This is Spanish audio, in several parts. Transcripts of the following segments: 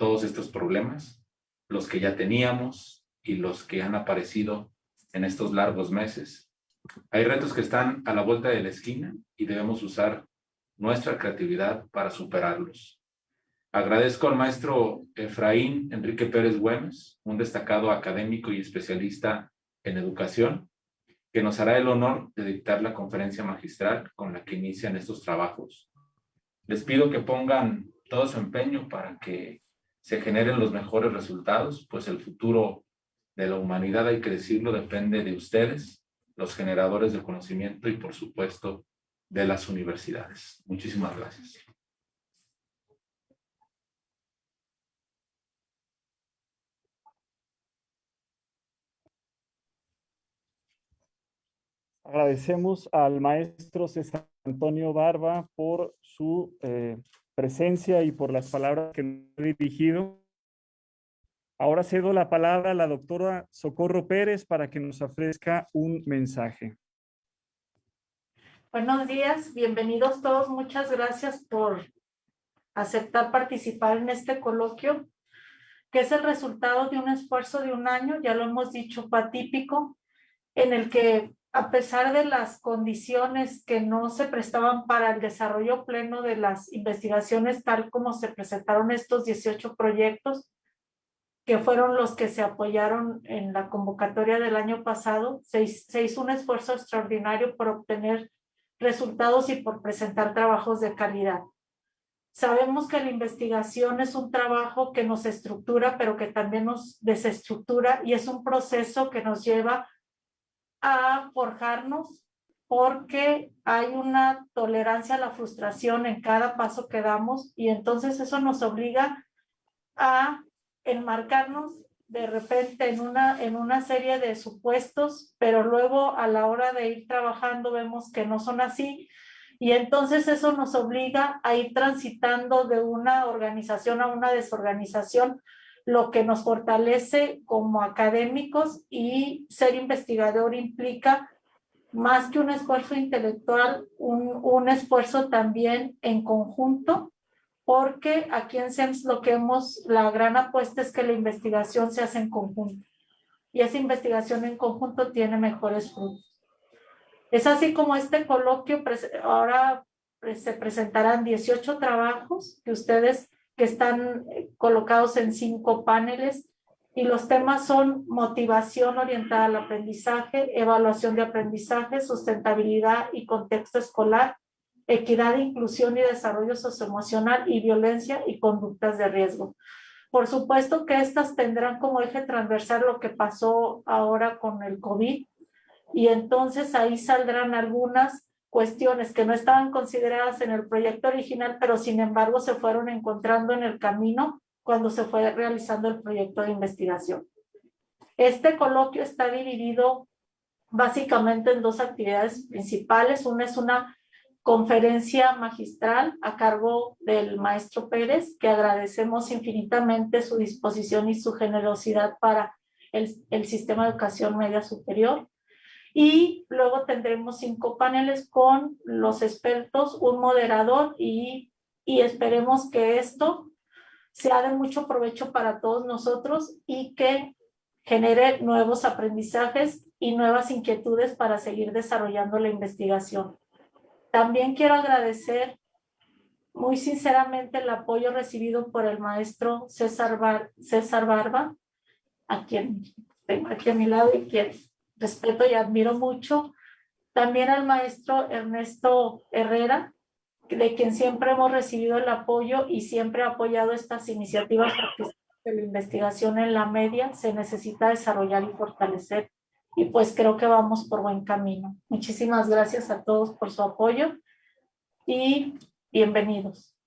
todos estos problemas, los que ya teníamos y los que han aparecido en estos largos meses. Hay retos que están a la vuelta de la esquina y debemos usar nuestra creatividad para superarlos. Agradezco al maestro Efraín Enrique Pérez Güemes, un destacado académico y especialista en educación, que nos hará el honor de dictar la conferencia magistral con la que inician estos trabajos. Les pido que pongan todo su empeño para que se generen los mejores resultados, pues el futuro de la humanidad, hay que decirlo, depende de ustedes, los generadores de conocimiento y, por supuesto, de las universidades. Muchísimas gracias. Agradecemos al maestro César Antonio Barba por su presencia y por las palabras que nos ha dirigido. Ahora cedo la palabra a la doctora Socorro Pérez para que nos ofrezca un mensaje. Buenos días, bienvenidos todos. Muchas gracias por aceptar participar en este coloquio, que es el resultado de un esfuerzo de un año, ya lo hemos dicho, fue atípico, en el que a pesar de las condiciones que no se prestaban para el desarrollo pleno de las investigaciones, tal como se presentaron estos 18 proyectos, que fueron los que se apoyaron en la convocatoria del año pasado, se hizo un esfuerzo extraordinario por obtener resultados y por presentar trabajos de calidad. Sabemos que la investigación es un trabajo que nos estructura, pero que también nos desestructura, y es un proceso que nos lleva a forjarnos, porque hay una tolerancia a la frustración en cada paso que damos, y entonces eso nos obliga a enmarcarnos de repente en una serie de supuestos, pero luego a la hora de ir trabajando vemos que no son así, y entonces eso nos obliga a ir transitando de una organización a una desorganización, lo que nos fortalece como académicos, y ser investigador implica más que un esfuerzo intelectual, un esfuerzo también en conjunto, porque aquí en SEMS la gran apuesta es que la investigación se hace en conjunto, y esa investigación en conjunto tiene mejores frutos. Es así como este coloquio, ahora se presentarán 18 trabajos que están colocados en 5 paneles, y los temas son motivación orientada al aprendizaje, evaluación de aprendizaje, sustentabilidad y contexto escolar, equidad, inclusión y desarrollo socioemocional, y violencia y conductas de riesgo. Por supuesto que estas tendrán como eje transversal lo que pasó ahora con el COVID, y entonces ahí saldrán algunas cuestiones que no estaban consideradas en el proyecto original, pero sin embargo se fueron encontrando en el camino cuando se fue realizando el proyecto de investigación. Este coloquio está dividido básicamente en 2 actividades principales. Una es una conferencia magistral a cargo del maestro Pérez, que agradecemos infinitamente su disposición y su generosidad para el sistema de educación media superior. Y luego tendremos 5 paneles con los expertos, un moderador, y esperemos que esto sea de mucho provecho para todos nosotros y que genere nuevos aprendizajes y nuevas inquietudes para seguir desarrollando la investigación. También quiero agradecer muy sinceramente el apoyo recibido por el maestro César Barba, a quien tengo aquí a mi lado y quien respeto y admiro mucho. También al maestro Ernesto Herrera, de quien siempre hemos recibido el apoyo y siempre ha apoyado estas iniciativas, porque la investigación en la media se necesita desarrollar y fortalecer, y pues creo que vamos por buen camino. Muchísimas gracias a todos por su apoyo y bienvenidos.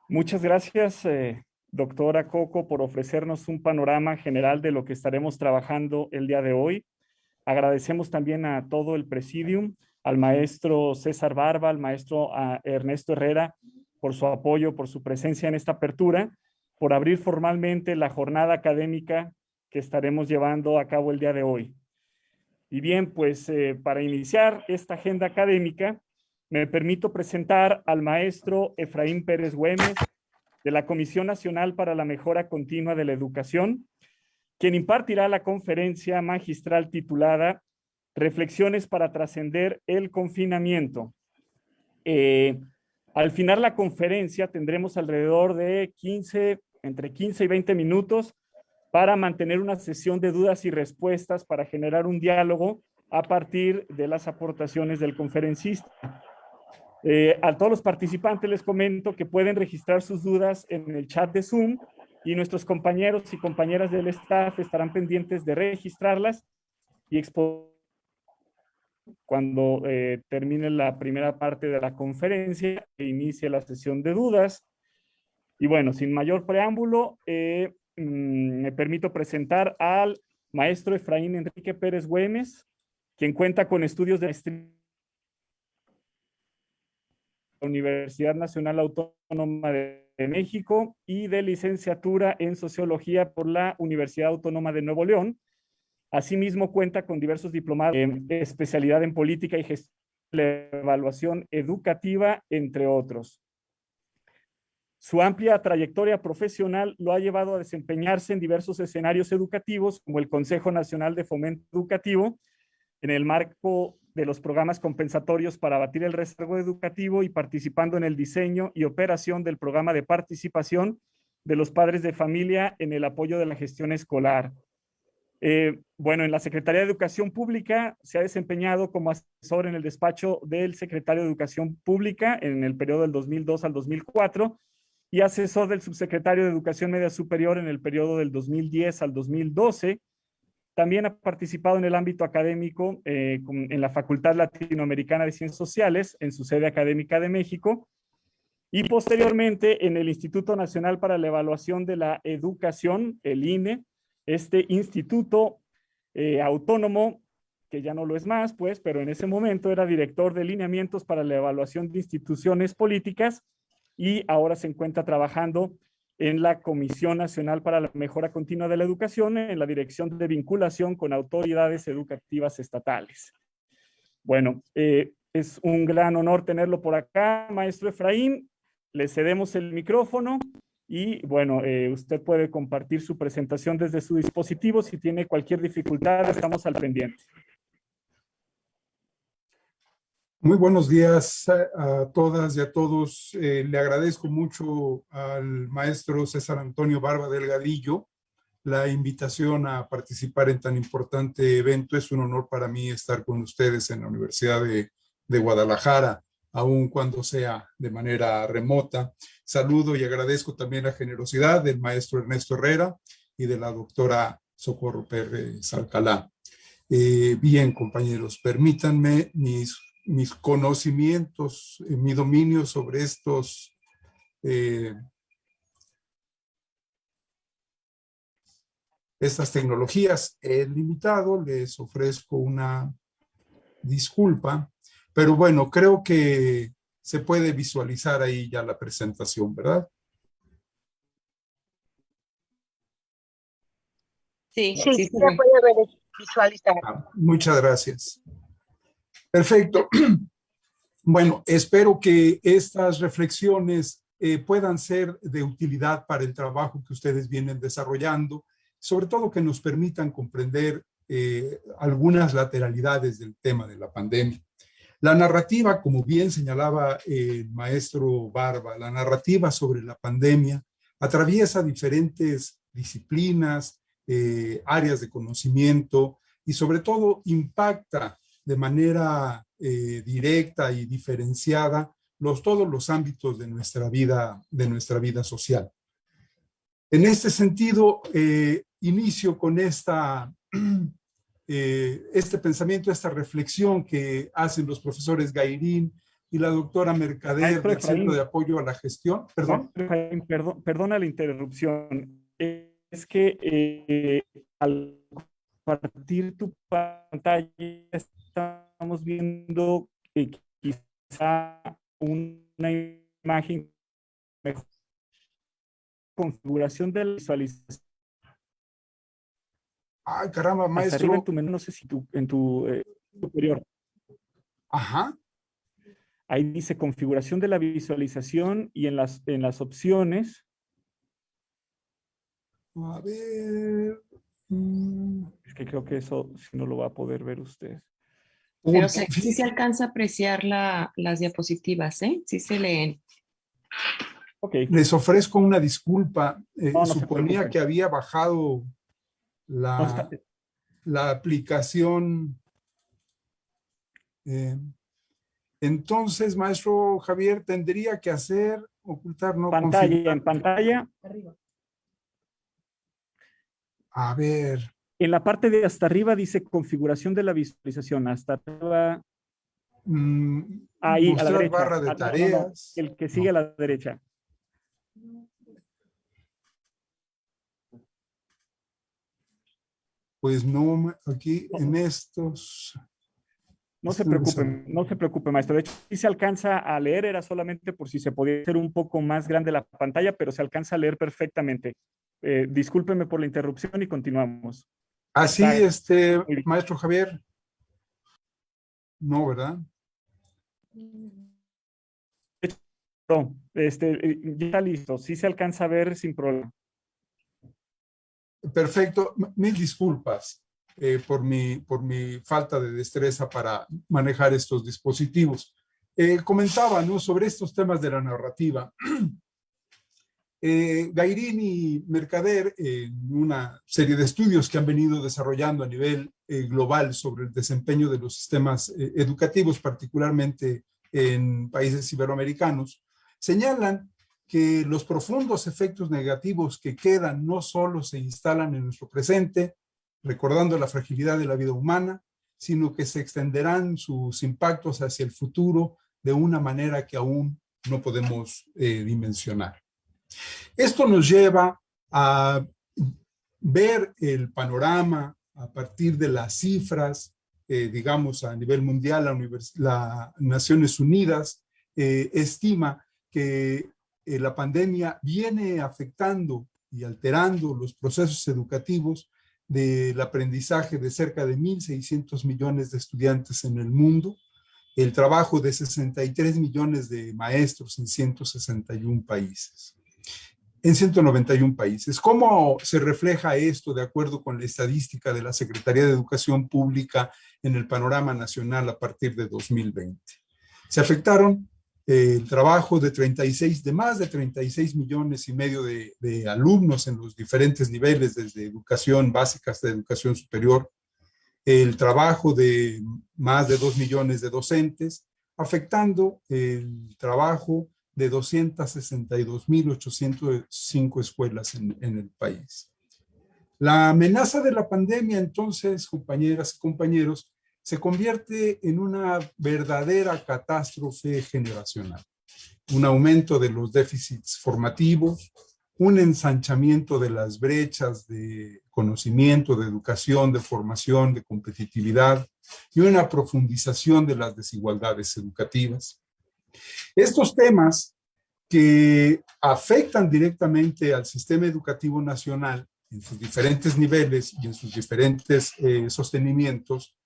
Muchas gracias, doctora Coco, por ofrecernos un panorama general de lo que estaremos trabajando el día de hoy. Agradecemos también a todo el presidium, al maestro César Barba, al maestro Ernesto Herrera, por su apoyo, por su presencia en esta apertura, por abrir formalmente la jornada académica que estaremos llevando a cabo el día de hoy. Y bien, pues para iniciar esta agenda académica, me permito presentar al maestro Efraín Pérez Güemes, de la Comisión Nacional para la Mejora Continua de la Educación, quien impartirá la conferencia magistral titulada Reflexiones para trascender el confinamiento. Al final la conferencia tendremos alrededor de entre 15 y 20 minutos para mantener una sesión de dudas y respuestas para generar un diálogo a partir de las aportaciones del conferencista. A todos los participantes les comento que pueden registrar sus dudas en el chat de Zoom y nuestros compañeros y compañeras del staff estarán pendientes de registrarlas y exponer cuando termine la primera parte de la conferencia e inicie la sesión de dudas. Y bueno, sin mayor preámbulo, me permito presentar al maestro Efraín Enrique Pérez Güemes, quien cuenta con estudios de maestría en la Universidad Nacional Autónoma de México y de licenciatura en Sociología por la Universidad Autónoma de Nuevo León. Asimismo, cuenta con diversos diplomados en especialidad en política y gestión de la evaluación educativa, entre otros. Su amplia trayectoria profesional lo ha llevado a desempeñarse en diversos escenarios educativos, como el Consejo Nacional de Fomento Educativo, en el marco de los programas compensatorios para abatir el rezago educativo y participando en el diseño y operación del programa de participación de los padres de familia en el apoyo de la gestión escolar. Bueno, en la Secretaría de Educación Pública se ha desempeñado como asesor en el despacho del secretario de Educación Pública en el periodo del 2002 al 2004 y asesor del subsecretario de Educación Media Superior en el periodo del 2010 al 2012. También ha participado en el ámbito académico en la Facultad Latinoamericana de Ciencias Sociales, en su sede académica de México, y posteriormente en el Instituto Nacional para la Evaluación de la Educación, el INE, este instituto autónomo, que ya no lo es más, pues, pero en ese momento era director de lineamientos para la evaluación de instituciones políticas y ahora se encuentra trabajando en la Comisión Nacional para la Mejora Continua de la Educación, en la Dirección de Vinculación con Autoridades Educativas Estatales. Bueno, es un gran honor tenerlo por acá, maestro Efraín. Le cedemos el micrófono. Y bueno, usted puede compartir su presentación desde su dispositivo. Si tiene cualquier dificultad, estamos al pendiente. Muy buenos días a todas y a todos. Le agradezco mucho al maestro César Antonio Barba Delgadillo la invitación a participar en tan importante evento. Es un honor para mí estar con ustedes en la Universidad de Guadalajara, aun cuando sea de manera remota. Saludo y agradezco también la generosidad del maestro Ernesto Herrera y de la doctora Socorro Pérez Alcalá. Bien, compañeros, permítanme mis conocimientos, mi dominio sobre estas tecnologías limitado. Les ofrezco una disculpa, pero bueno, creo que se puede visualizar ahí ya la presentación, ¿verdad? Sí, Sí, sí, se puede visualizar. Muchas gracias. Perfecto. Bueno, espero que estas reflexiones puedan ser de utilidad para el trabajo que ustedes vienen desarrollando, sobre todo que nos permitan comprender algunas lateralidades del tema de la pandemia. La narrativa, como bien señalaba el maestro Barba, la narrativa sobre la pandemia atraviesa diferentes disciplinas, áreas de conocimiento y sobre todo impacta de manera directa y diferenciada todos los ámbitos de nuestra vida social. En este sentido, inicio con este pensamiento, esta reflexión que hacen los profesores Gairín y la doctora Mercader del Centro de Apoyo a la Gestión. Perdón. Perdona la interrupción. Es que al compartir tu pantalla estamos viendo quizá una imagen mejor, configuración de la visualización. Ay, caramba, maestro. Arriba en tu menú, no sé si en tu superior. Ajá. Ahí dice configuración de la visualización y en las opciones. A ver. Es que creo que eso sí no lo va a poder ver usted. Pero sí se alcanza a apreciar las diapositivas, ¿eh? Sí se leen. Ok. Les ofrezco una disculpa. No se Suponía preocupe. que había bajado No, está- la aplicación. Entonces, maestro Javier, tendría que ocultar, no pantalla, configurar. en pantalla. A ver. En la parte de hasta arriba dice configuración de la visualización. Hasta arriba. Ahí, a la Mostrar derecha. barra de No. tareas. El que sigue No. a la derecha. Pues no, aquí en estos. No se preocupe, maestro. De hecho, sí se alcanza a leer, era solamente por si se podía hacer un poco más grande la pantalla, pero se alcanza a leer perfectamente. Discúlpeme por la interrupción y continuamos. Así, Muy bien. maestro Javier. No, ¿verdad? No, ya está listo. Sí se alcanza a ver sin problema. Perfecto. Mil disculpas por mi falta de destreza para manejar estos dispositivos. Comentaba, ¿no?, sobre estos temas de la narrativa. Gairín y Mercader, en una serie de estudios que han venido desarrollando a nivel global sobre el desempeño de los sistemas educativos, particularmente en países iberoamericanos, señalan que los profundos efectos negativos que quedan no solo se instalan en nuestro presente, recordando la fragilidad de la vida humana, sino que se extenderán sus impactos hacia el futuro de una manera que aún no podemos dimensionar. Esto nos lleva a ver el panorama a partir de las cifras, digamos, a nivel mundial. Las Naciones Unidas estima que la pandemia viene afectando y alterando los procesos educativos del aprendizaje de cerca de 1.600 millones de estudiantes en el mundo, el trabajo de 63 millones de maestros en 161 países. En 191 países. ¿Cómo se refleja esto de acuerdo con la estadística de la Secretaría de Educación Pública en el panorama nacional a partir de 2020? Se afectaron el trabajo de más de 36 millones y medio de alumnos en los diferentes niveles, desde educación básica hasta educación superior, el trabajo de más de 2 millones de docentes, afectando el trabajo de 262.805 escuelas en el país. La amenaza de la pandemia, entonces, compañeras y compañeros, se convierte en una verdadera catástrofe generacional. Un aumento de los déficits formativos, un ensanchamiento de las brechas de conocimiento, de educación, de formación, de competitividad y una profundización de las desigualdades educativas. Estos temas que afectan directamente al sistema educativo nacional en sus diferentes niveles y en sus diferentes sostenimientos,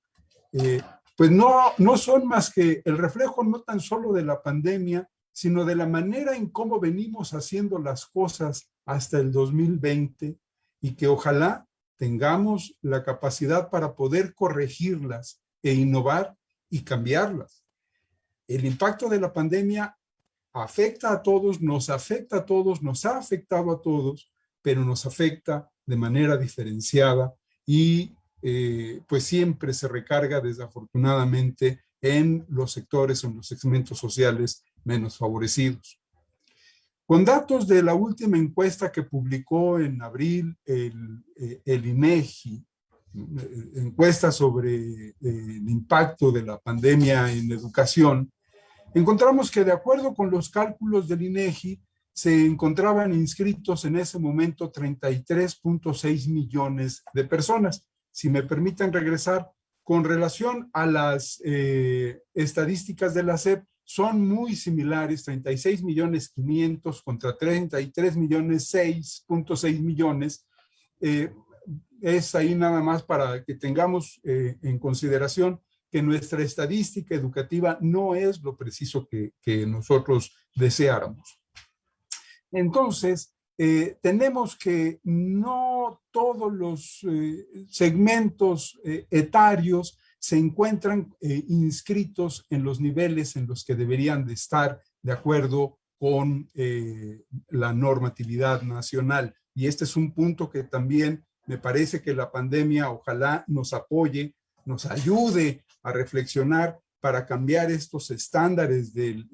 pues no son más que el reflejo no tan solo de la pandemia, sino de la manera en cómo venimos haciendo las cosas hasta el 2020 y que ojalá tengamos la capacidad para poder corregirlas e innovar y cambiarlas. El impacto de la pandemia afecta a todos, nos afecta a todos, nos ha afectado a todos, pero nos afecta de manera diferenciada y pues siempre se recarga desafortunadamente en los sectores o en los segmentos sociales menos favorecidos. Con datos de la última encuesta que publicó en abril el INEGI, encuesta sobre el impacto de la pandemia en educación, encontramos que de acuerdo con los cálculos del INEGI, se encontraban inscritos en ese momento 33.6 millones de personas. Si me permiten regresar, con relación a las estadísticas de la SEP, son muy similares, 36.500.000 contra 33.6.6 millones. Es ahí nada más para que tengamos en consideración que nuestra estadística educativa no es lo preciso que nosotros deseáramos. Entonces, tenemos que no todos los segmentos etarios se encuentran inscritos en los niveles en los que deberían de estar de acuerdo con la normatividad nacional. Y este es un punto que también me parece que la pandemia ojalá nos apoye, nos ayude a reflexionar para cambiar estos estándares de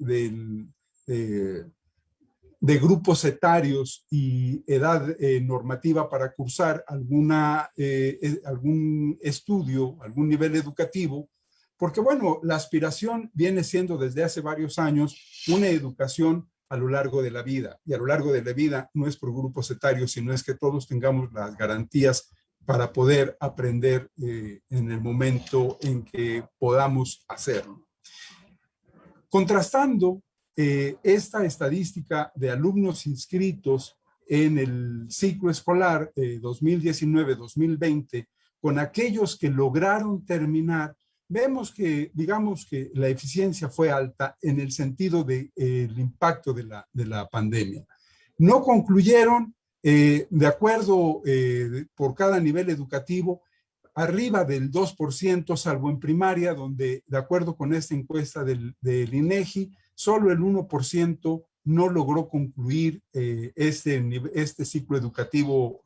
grupos etarios y edad normativa para cursar algún estudio, algún nivel educativo, porque bueno, la aspiración viene siendo desde hace varios años una educación a lo largo de la vida, y a lo largo de la vida no es por grupos etarios, sino es que todos tengamos las garantías para poder aprender en el momento en que podamos hacerlo. Contrastando esta estadística de alumnos inscritos en el ciclo escolar 2019-2020 con aquellos que lograron terminar, vemos que, digamos que la eficiencia fue alta en el sentido del impacto de la pandemia. No concluyeron, de acuerdo por cada nivel educativo, arriba del 2%, salvo en primaria, donde de acuerdo con esta encuesta del INEGI, solo el 1% no logró concluir este ciclo educativo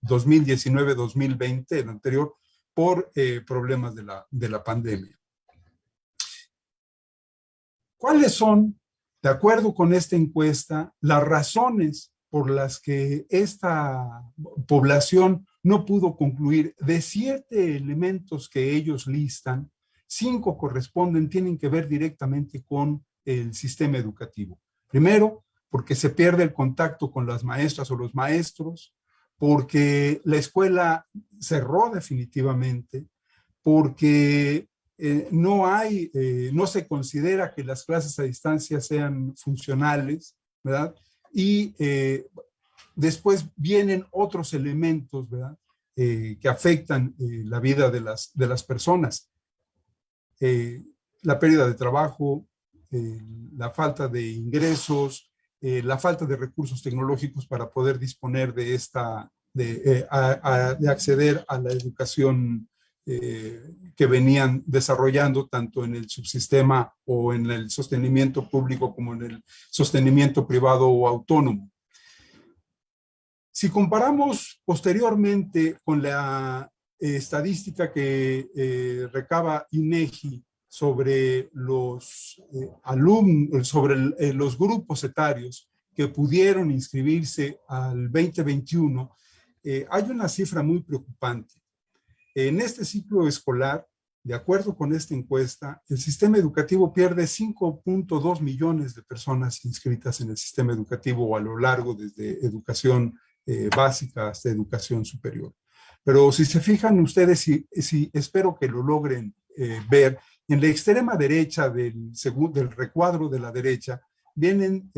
2019-2020, el anterior, por problemas de la pandemia. ¿Cuáles son, de acuerdo con esta encuesta, las razones por las que esta población no pudo concluir? De 7 elementos que ellos listan, 5 tienen que ver directamente con el sistema educativo. Primero, porque se pierde el contacto con las maestras o los maestros, porque la escuela cerró definitivamente, porque no se considera que las clases a distancia sean funcionales, ¿verdad? Y después vienen otros elementos, ¿verdad? Que afectan la vida de las personas. La pérdida de trabajo, la falta de ingresos, la falta de recursos tecnológicos para poder disponer de acceder a la educación que venían desarrollando tanto en el subsistema o en el sostenimiento público como en el sostenimiento privado o autónomo. Si comparamos posteriormente con la estadística que recaba INEGI sobre los alumnos, sobre los grupos etarios que pudieron inscribirse al 2021, hay una cifra muy preocupante. En este ciclo escolar, de acuerdo con esta encuesta, el sistema educativo pierde 5.2 millones de personas inscritas en el sistema educativo a lo largo desde educación básica hasta educación superior. Pero si se fijan ustedes, si espero que lo logren ver, en la extrema derecha del recuadro de la derecha vienen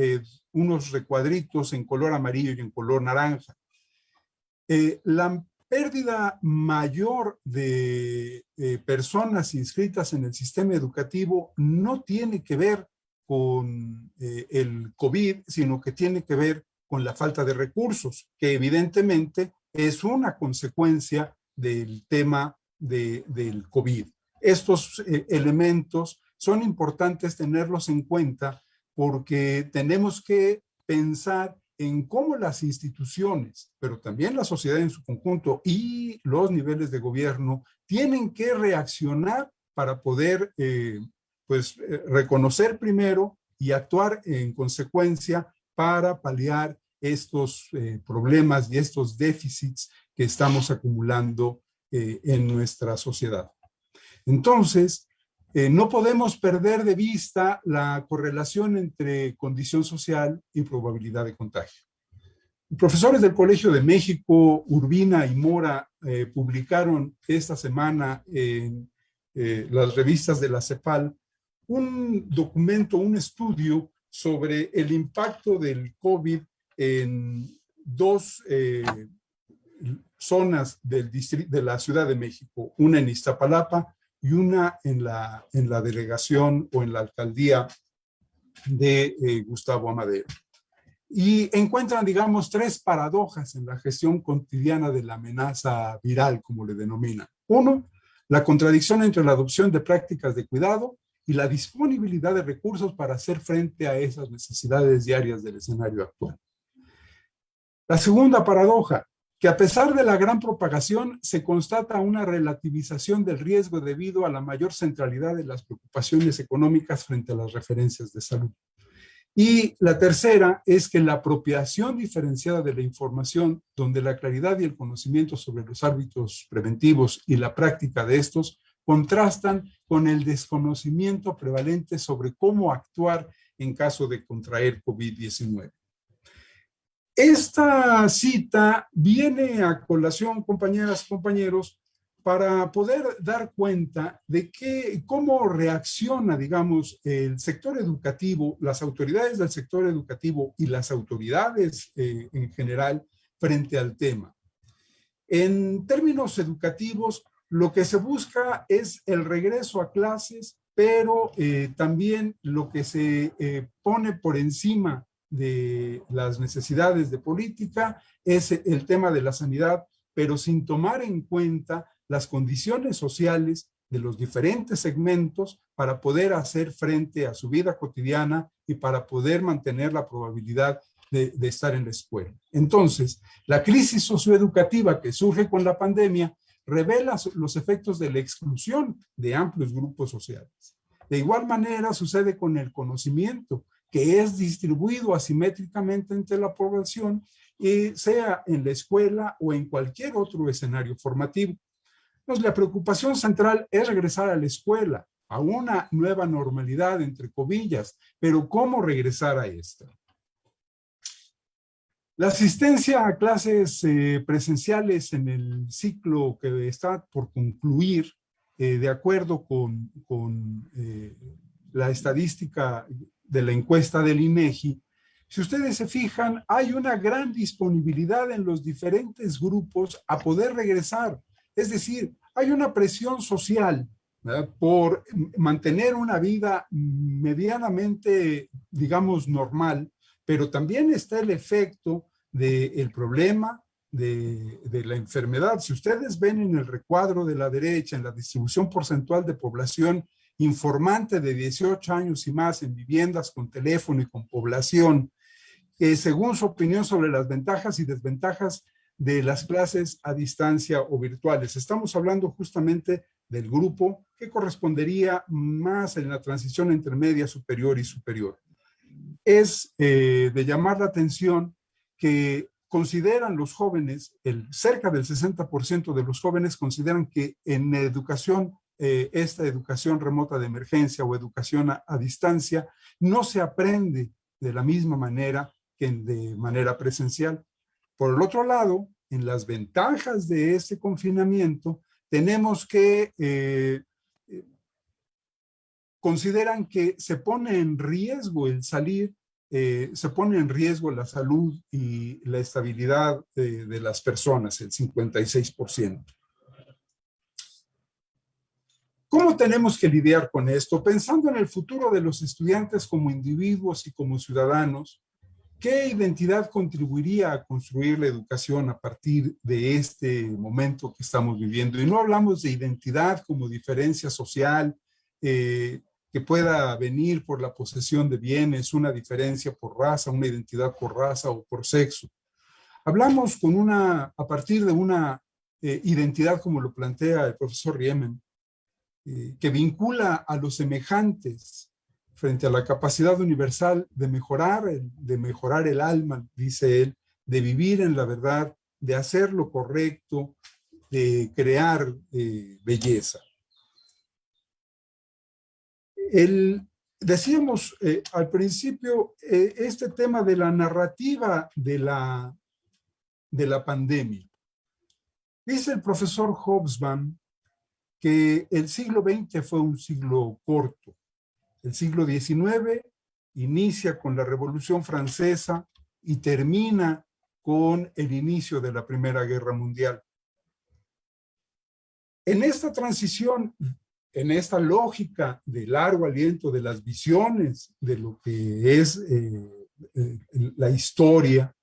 unos recuadritos en color amarillo y en color naranja. La pérdida mayor de personas inscritas en el sistema educativo no tiene que ver con el COVID, sino que tiene que ver con la falta de recursos, que evidentemente es una consecuencia del tema del COVID. Estos elementos son importantes tenerlos en cuenta porque tenemos que pensar en cómo las instituciones, pero también la sociedad en su conjunto y los niveles de gobierno tienen que reaccionar para poder reconocer primero y actuar en consecuencia para paliar estos problemas y estos déficits que estamos acumulando en nuestra sociedad. Entonces, no podemos perder de vista la correlación entre condición social y probabilidad de contagio. Profesores del Colegio de México, Urbina y Mora, publicaron esta semana en las revistas de la CEPAL un documento, un estudio sobre el impacto del COVID en 2 zonas de la Ciudad de México, una en Iztapalapa y y una en la delegación o en la alcaldía de Gustavo Amadero. Y encuentran, digamos, tres paradojas en la gestión cotidiana de la amenaza viral, como le denominan. Uno, la contradicción entre la adopción de prácticas de cuidado y la disponibilidad de recursos para hacer frente a esas necesidades diarias del escenario actual. La segunda paradoja, que a pesar de la gran propagación, se constata una relativización del riesgo debido a la mayor centralidad de las preocupaciones económicas frente a las referencias de salud. Y la tercera es que la apropiación diferenciada de la información, donde la claridad y el conocimiento sobre los árbitros preventivos y la práctica de estos contrastan con el desconocimiento prevalente sobre cómo actuar en caso de contraer COVID-19. Esta cita viene a colación, compañeras y compañeros, para poder dar cuenta de cómo reacciona, digamos, el sector educativo, las autoridades del sector educativo y las autoridades en general frente al tema. En términos educativos, lo que se busca es el regreso a clases, pero también lo que se pone por encima de las necesidades de política es el tema de la sanidad, pero sin tomar en cuenta las condiciones sociales de los diferentes segmentos para poder hacer frente a su vida cotidiana y para poder mantener la probabilidad de estar en la escuela. Entonces, la crisis socioeducativa que surge con la pandemia revela los efectos de la exclusión de amplios grupos sociales. De igual manera sucede con el conocimiento, que es distribuido asimétricamente entre la población, sea en la escuela o en cualquier otro escenario formativo. Entonces, la preocupación central es regresar a la escuela, a una nueva normalidad, entre comillas, pero ¿cómo regresar a esta? La asistencia a clases presenciales en el ciclo que está por concluir, de acuerdo con la estadística de la encuesta del INEGI, si ustedes se fijan, hay una gran disponibilidad en los diferentes grupos a poder regresar. Es decir, hay una presión social, ¿verdad?, por mantener una vida medianamente, digamos, normal, pero también está el efecto del problema de la enfermedad. Si ustedes ven en el recuadro de la derecha, en la distribución porcentual de población informante de 18 años y más en viviendas con teléfono y con población, según su opinión sobre las ventajas y desventajas de las clases a distancia o virtuales. Estamos hablando justamente del grupo que correspondería más en la transición entre media, superior y superior. Es de llamar la atención que consideran los jóvenes, cerca del 60% de los jóvenes consideran que en educación, esta educación remota de emergencia o educación a distancia, no se aprende de la misma manera que de manera presencial. Por el otro lado, en las ventajas de este confinamiento, tenemos que consideran que se pone en riesgo el salir, se pone en riesgo la salud y la estabilidad de las personas, el 56%. ¿Cómo tenemos que lidiar con esto? Pensando en el futuro de los estudiantes como individuos y como ciudadanos, ¿qué identidad contribuiría a construir la educación a partir de este momento que estamos viviendo? Y no hablamos de identidad como diferencia social, que pueda venir por la posesión de bienes, una diferencia por raza, una identidad por raza o por sexo. Hablamos a partir de una identidad, como lo plantea el profesor Riemann, que vincula a los semejantes frente a la capacidad universal de mejorar el alma, dice él, de vivir en la verdad, de hacer lo correcto, de crear belleza. Decíamos al principio este tema de la narrativa de la pandemia. Dice el profesor Hobsbawm que el siglo XX fue un siglo corto. El siglo XIX inicia con la Revolución Francesa y termina con el inicio de la Primera Guerra Mundial. En esta transición en esta lógica de largo aliento de las visiones de lo que es la historia,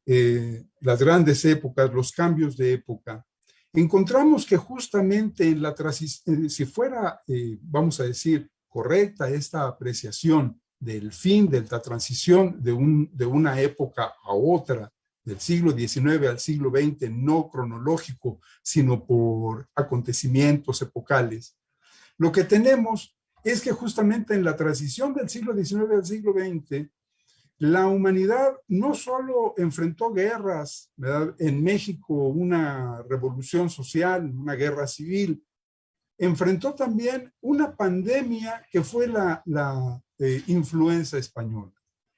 las grandes épocas, los cambios de época, encontramos que justamente en la transición, si fuera, vamos a decir, correcta esta apreciación del fin de la transición de una época a otra, del siglo XIX al siglo XX, no cronológico, sino por acontecimientos epocales, lo que tenemos es que justamente en la transición del siglo XIX al siglo XX, la humanidad no solo enfrentó guerras, ¿verdad? En México una revolución social, una guerra civil, enfrentó también una pandemia que fue la influenza española.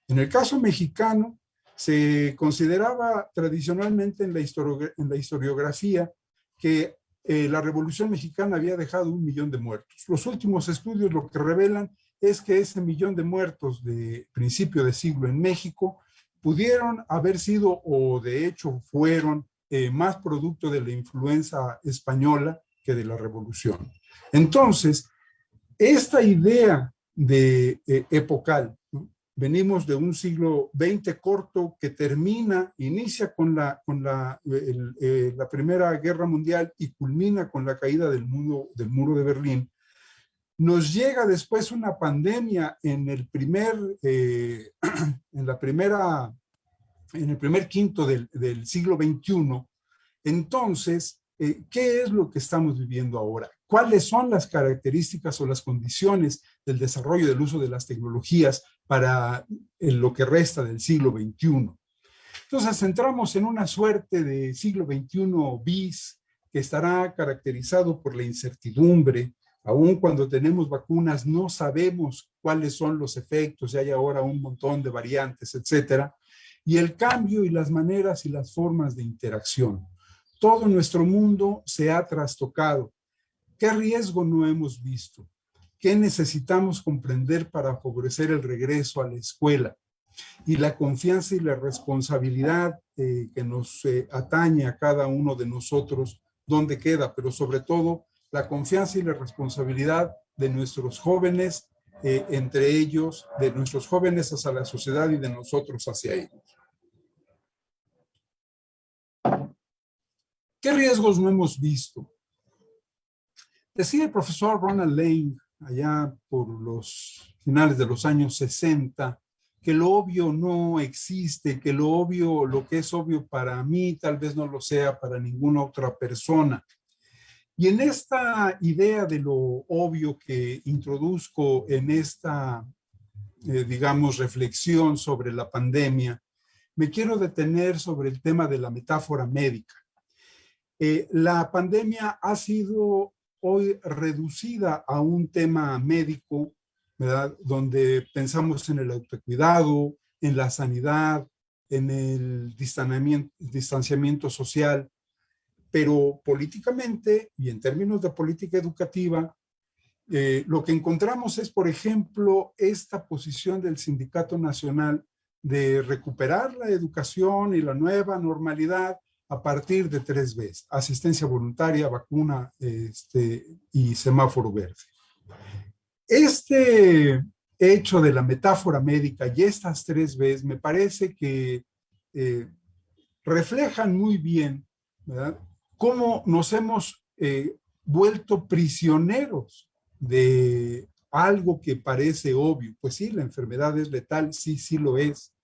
En el caso mexicano, se consideraba tradicionalmente en la historiografía que la Revolución Mexicana había dejado 1 millón de muertos. Los últimos estudios lo que revelan es que ese 1 millón de muertos de principio de siglo en México pudieron haber sido, o de hecho fueron, más producto de la influenza española que de la Revolución. Entonces, esta idea de epocal, ¿no? Venimos de un siglo XX corto que inicia con la Primera Guerra Mundial y culmina con la caída del muro de Berlín. Nos llega después una pandemia en el primer quinto del siglo XXI. Entonces, ¿qué es lo que estamos viviendo ahora? ¿Cuáles son las características o las condiciones del desarrollo del uso de las tecnologías para lo que resta del siglo XXI? Entonces, entramos en una suerte de siglo XXI bis que estará caracterizado por la incertidumbre. Aún cuando tenemos vacunas, no sabemos cuáles son los efectos, y hay ahora un montón de variantes, etcétera. Y el cambio y las maneras y las formas de interacción. Todo nuestro mundo se ha trastocado. ¿Qué riesgo no hemos visto? ¿Qué necesitamos comprender para favorecer el regreso a la escuela? Y la confianza y la responsabilidad que nos atañe a cada uno de nosotros, ¿dónde queda? Pero sobre todo, la confianza y la responsabilidad de nuestros jóvenes, entre ellos, de nuestros jóvenes hacia la sociedad y de nosotros hacia ellos. ¿Qué riesgos no hemos visto? Decía el profesor Ronald Lane, allá por los finales de los años 60, que lo obvio no existe, que lo que es obvio para mí, tal vez no lo sea para ninguna otra persona. Y en esta idea de lo obvio que introduzco en esta, digamos, reflexión sobre la pandemia, me quiero detener sobre el tema de la metáfora médica. La pandemia ha sido hoy reducida a un tema médico, ¿verdad? Donde pensamos en el autocuidado, en la sanidad, en el distanciamiento social, pero políticamente y en términos de política educativa, lo que encontramos es, por ejemplo, esta posición del Sindicato Nacional de recuperar la educación y la nueva normalidad a partir de 3 Bs: asistencia voluntaria, vacuna y semáforo verde. Este hecho de la metáfora médica y estas 3 Bs me parece que reflejan muy bien, ¿verdad?, cómo nos hemos vuelto prisioneros de algo que parece obvio. Pues sí, la enfermedad es letal, sí lo es,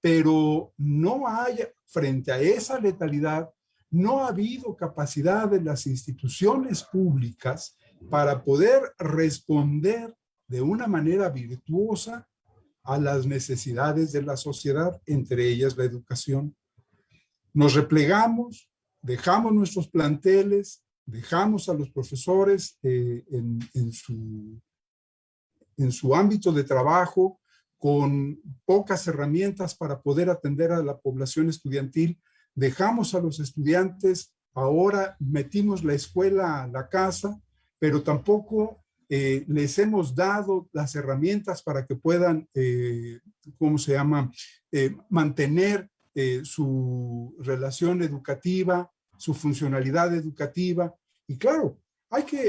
pero no hay, frente a esa letalidad, no ha habido capacidad de las instituciones públicas para poder responder de una manera virtuosa a las necesidades de la sociedad, entre ellas la educación. Nos replegamos, dejamos nuestros planteles, dejamos a los profesores en su ámbito de trabajo con pocas herramientas para poder atender a la población estudiantil, dejamos a los estudiantes, ahora metimos la escuela a la casa, pero tampoco les hemos dado las herramientas para que puedan, mantener su relación educativa, su funcionalidad educativa. Y claro,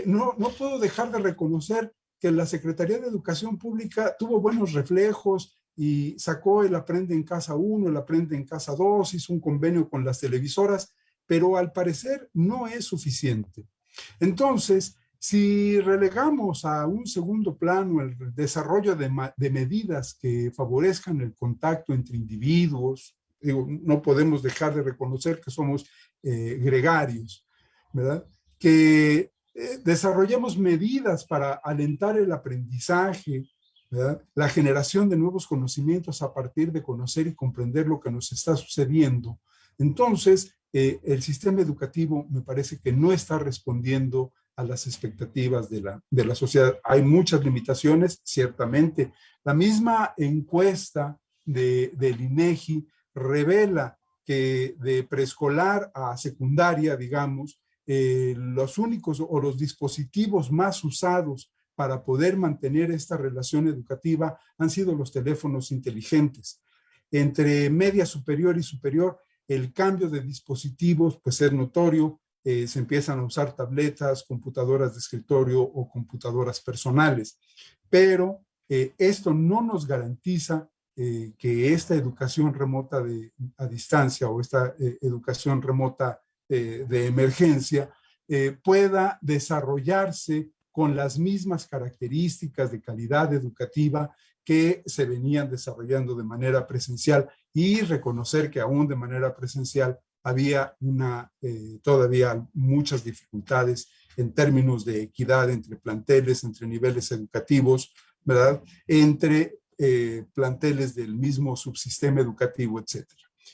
no puedo dejar de reconocer que la Secretaría de Educación Pública tuvo buenos reflejos y sacó el Aprende en Casa 1, el Aprende en Casa 2, hizo un convenio con las televisoras, pero al parecer no es suficiente. Entonces, si relegamos a un segundo plano el desarrollo de medidas que favorezcan el contacto entre individuos, digo, no podemos dejar de reconocer que somos gregarios, ¿verdad? Que desarrollemos medidas para alentar el aprendizaje, ¿verdad? La generación de nuevos conocimientos a partir de conocer y comprender lo que nos está sucediendo. Entonces, el sistema educativo me parece que no está respondiendo a las expectativas de la sociedad. Hay muchas limitaciones, ciertamente. La misma encuesta del INEGI revela que de preescolar a secundaria, digamos, los únicos o los dispositivos más usados para poder mantener esta relación educativa han sido los teléfonos inteligentes. Entre media superior y superior, el cambio de dispositivos pues es notorio, se empiezan a usar tabletas, computadoras de escritorio o computadoras personales, pero esto no nos garantiza que esta educación remota a distancia o esta educación remota de emergencia pueda desarrollarse con las mismas características de calidad educativa que se venían desarrollando de manera presencial, y reconocer que aún de manera presencial había todavía muchas dificultades en términos de equidad entre planteles, entre niveles educativos, ¿verdad? Entre planteles del mismo subsistema educativo, etc.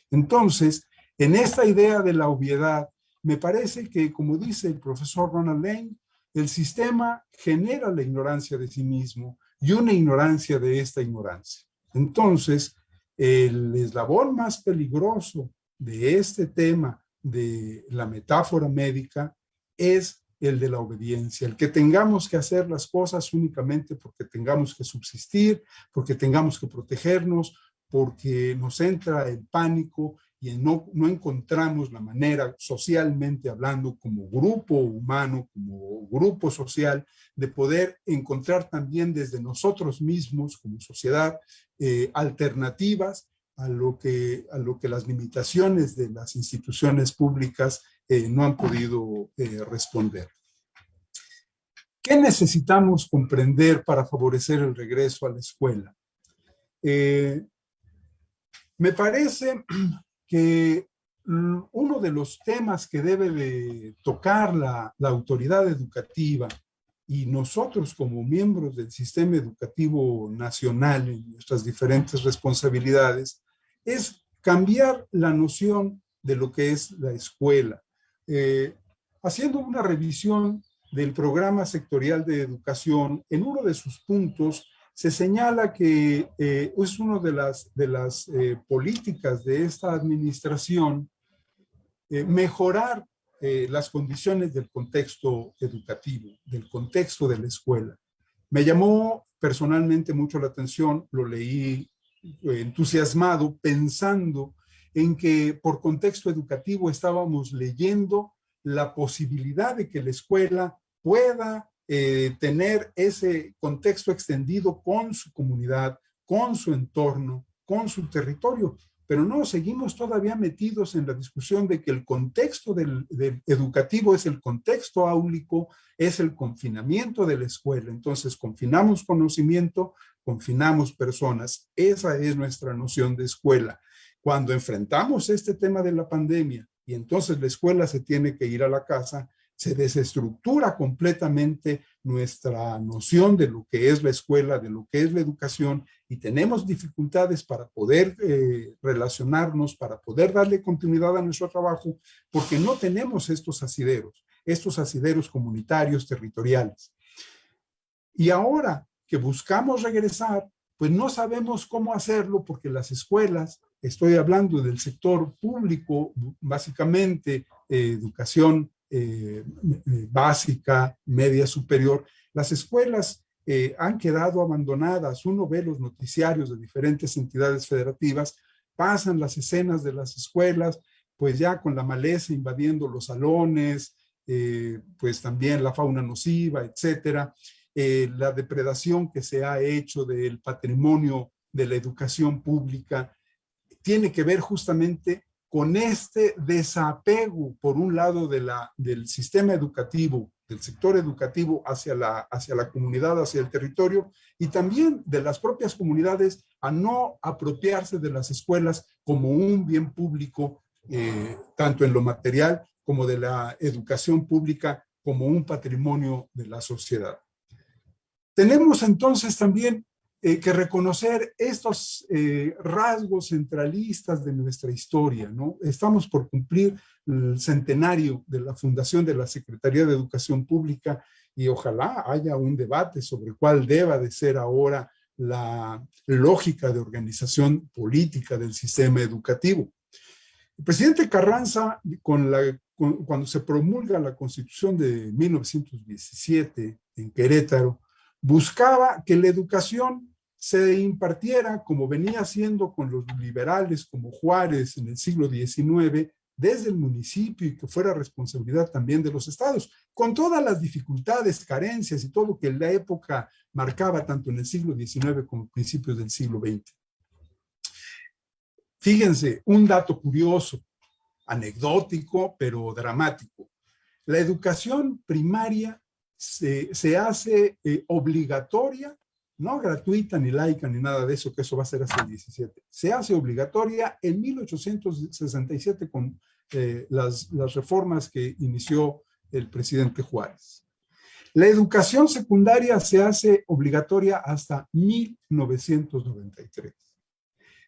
Entonces, en esta idea de la obviedad, me parece que, como dice el profesor Ronald Lane, el sistema genera la ignorancia de sí mismo y una ignorancia de esta ignorancia. Entonces, el eslabón más peligroso de este tema de la metáfora médica es el de la obediencia, el que tengamos que hacer las cosas únicamente porque tengamos que subsistir, porque tengamos que protegernos, porque nos entra el pánico y no encontramos la manera, socialmente hablando, como grupo humano, como grupo social, de poder encontrar también desde nosotros mismos, como sociedad, alternativas a lo que las limitaciones de las instituciones públicas no han podido responder. ¿Qué necesitamos comprender para favorecer el regreso a la escuela? Me parece que uno de los temas que debe de tocar la autoridad educativa y nosotros como miembros del sistema educativo nacional en nuestras diferentes responsabilidades es cambiar la noción de lo que es la escuela. Haciendo una revisión del programa sectorial de educación, en uno de sus puntos se señala que es una de las políticas de esta administración mejorar las condiciones del contexto educativo, del contexto de la escuela. Me llamó personalmente mucho la atención, lo leí entusiasmado, pensando en que por contexto educativo estábamos leyendo la posibilidad de que la escuela pueda tener ese contexto extendido con su comunidad, con su entorno, con su territorio. Pero no, seguimos todavía metidos en la discusión de que el contexto del educativo es el contexto áulico, es el confinamiento de la escuela. Entonces, confinamos conocimiento, confinamos personas. Esa es nuestra noción de escuela. Cuando enfrentamos este tema de la pandemia y entonces la escuela se tiene que ir a la casa, se desestructura completamente nuestra noción de lo que es la escuela, de lo que es la educación, y tenemos dificultades para poder relacionarnos, para poder darle continuidad a nuestro trabajo, porque no tenemos estos asideros comunitarios, territoriales. Y ahora que buscamos regresar, pues no sabemos cómo hacerlo, porque las escuelas, estoy hablando del sector público, básicamente educación básica, media superior, las escuelas han quedado abandonadas. Uno ve los noticiarios de diferentes entidades federativas, pasan las escenas de las escuelas, pues ya con la maleza invadiendo los salones, pues también la fauna nociva, etcétera, la depredación que se ha hecho del patrimonio de la educación pública, tiene que ver justamente con este desapego, por un lado, del sistema educativo, del sector educativo hacia la comunidad, hacia el territorio, y también de las propias comunidades a no apropiarse de las escuelas como un bien público, tanto en lo material como de la educación pública como un patrimonio de la sociedad. Tenemos entonces también que reconocer estos rasgos centralistas de nuestra historia, ¿no? Estamos por cumplir el centenario de la fundación de la Secretaría de Educación Pública y ojalá haya un debate sobre cuál deba de ser ahora la lógica de organización política del sistema educativo. El presidente Carranza, cuando se promulga la Constitución de 1917 en Querétaro, buscaba que la educación se impartiera, como venía haciendo con los liberales como Juárez en el siglo XIX, desde el municipio y que fuera responsabilidad también de los estados, con todas las dificultades, carencias y todo lo que la época marcaba tanto en el siglo XIX como principios del siglo XX. Fíjense, un dato curioso, anecdótico, pero dramático. La educación primaria se hace obligatoria, no gratuita ni laica ni nada de eso, que eso va a ser hasta el 17. Se hace obligatoria en 1867 con las reformas que inició el presidente Juárez. La educación secundaria se hace obligatoria hasta 1993.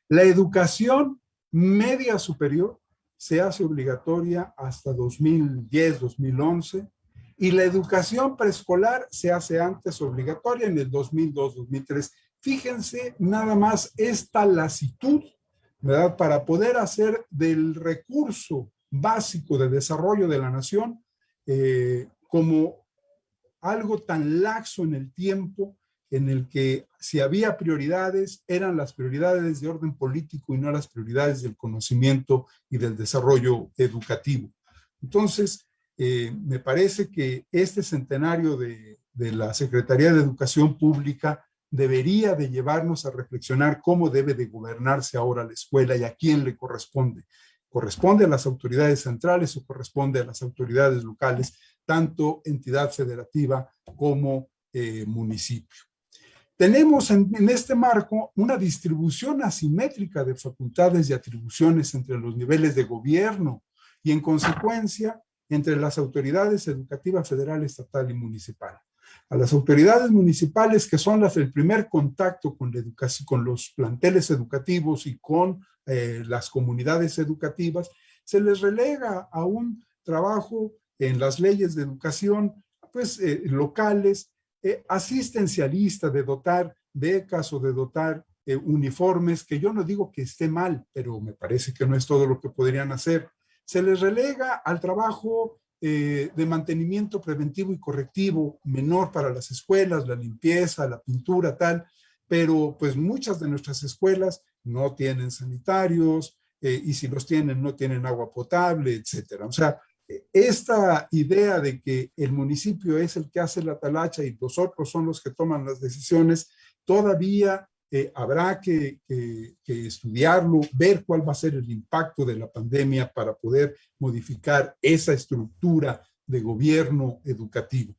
La educación media superior se hace obligatoria hasta 2010, 2011. Y la educación preescolar se hace antes obligatoria en el 2002, 2003. Fíjense nada más esta lasitud, ¿verdad? Para poder hacer del recurso básico de desarrollo de la nación como algo tan laxo en el tiempo, en el que si había prioridades, eran las prioridades de orden político y no las prioridades del conocimiento y del desarrollo educativo. Entonces, me parece que este centenario de la Secretaría de Educación Pública debería de llevarnos a reflexionar cómo debe de gobernarse ahora la escuela y a quién le corresponde. ¿Corresponde a las autoridades centrales o corresponde a las autoridades locales, tanto entidad federativa como municipio? Tenemos en este marco una distribución asimétrica de facultades y atribuciones entre los niveles de gobierno y en consecuencia entre las autoridades educativas federal, estatal y municipal. A las autoridades municipales, que son las del primer contacto con la educación, con los planteles educativos y con las comunidades educativas, se les relega a un trabajo en las leyes de educación, pues locales, asistencialista, de dotar becas o de dotar uniformes, que yo no digo que esté mal, pero me parece que no es todo lo que podrían hacer. Se les relega al trabajo de mantenimiento preventivo y correctivo menor para las escuelas, la limpieza, la pintura, tal, pero pues muchas de nuestras escuelas no tienen sanitarios y si los tienen no tienen agua potable, etcétera. O sea, esta idea de que el municipio es el que hace la talacha y los otros son los que toman las decisiones, todavía habrá que estudiarlo, ver cuál va a ser el impacto de la pandemia para poder modificar esa estructura de gobierno educativo.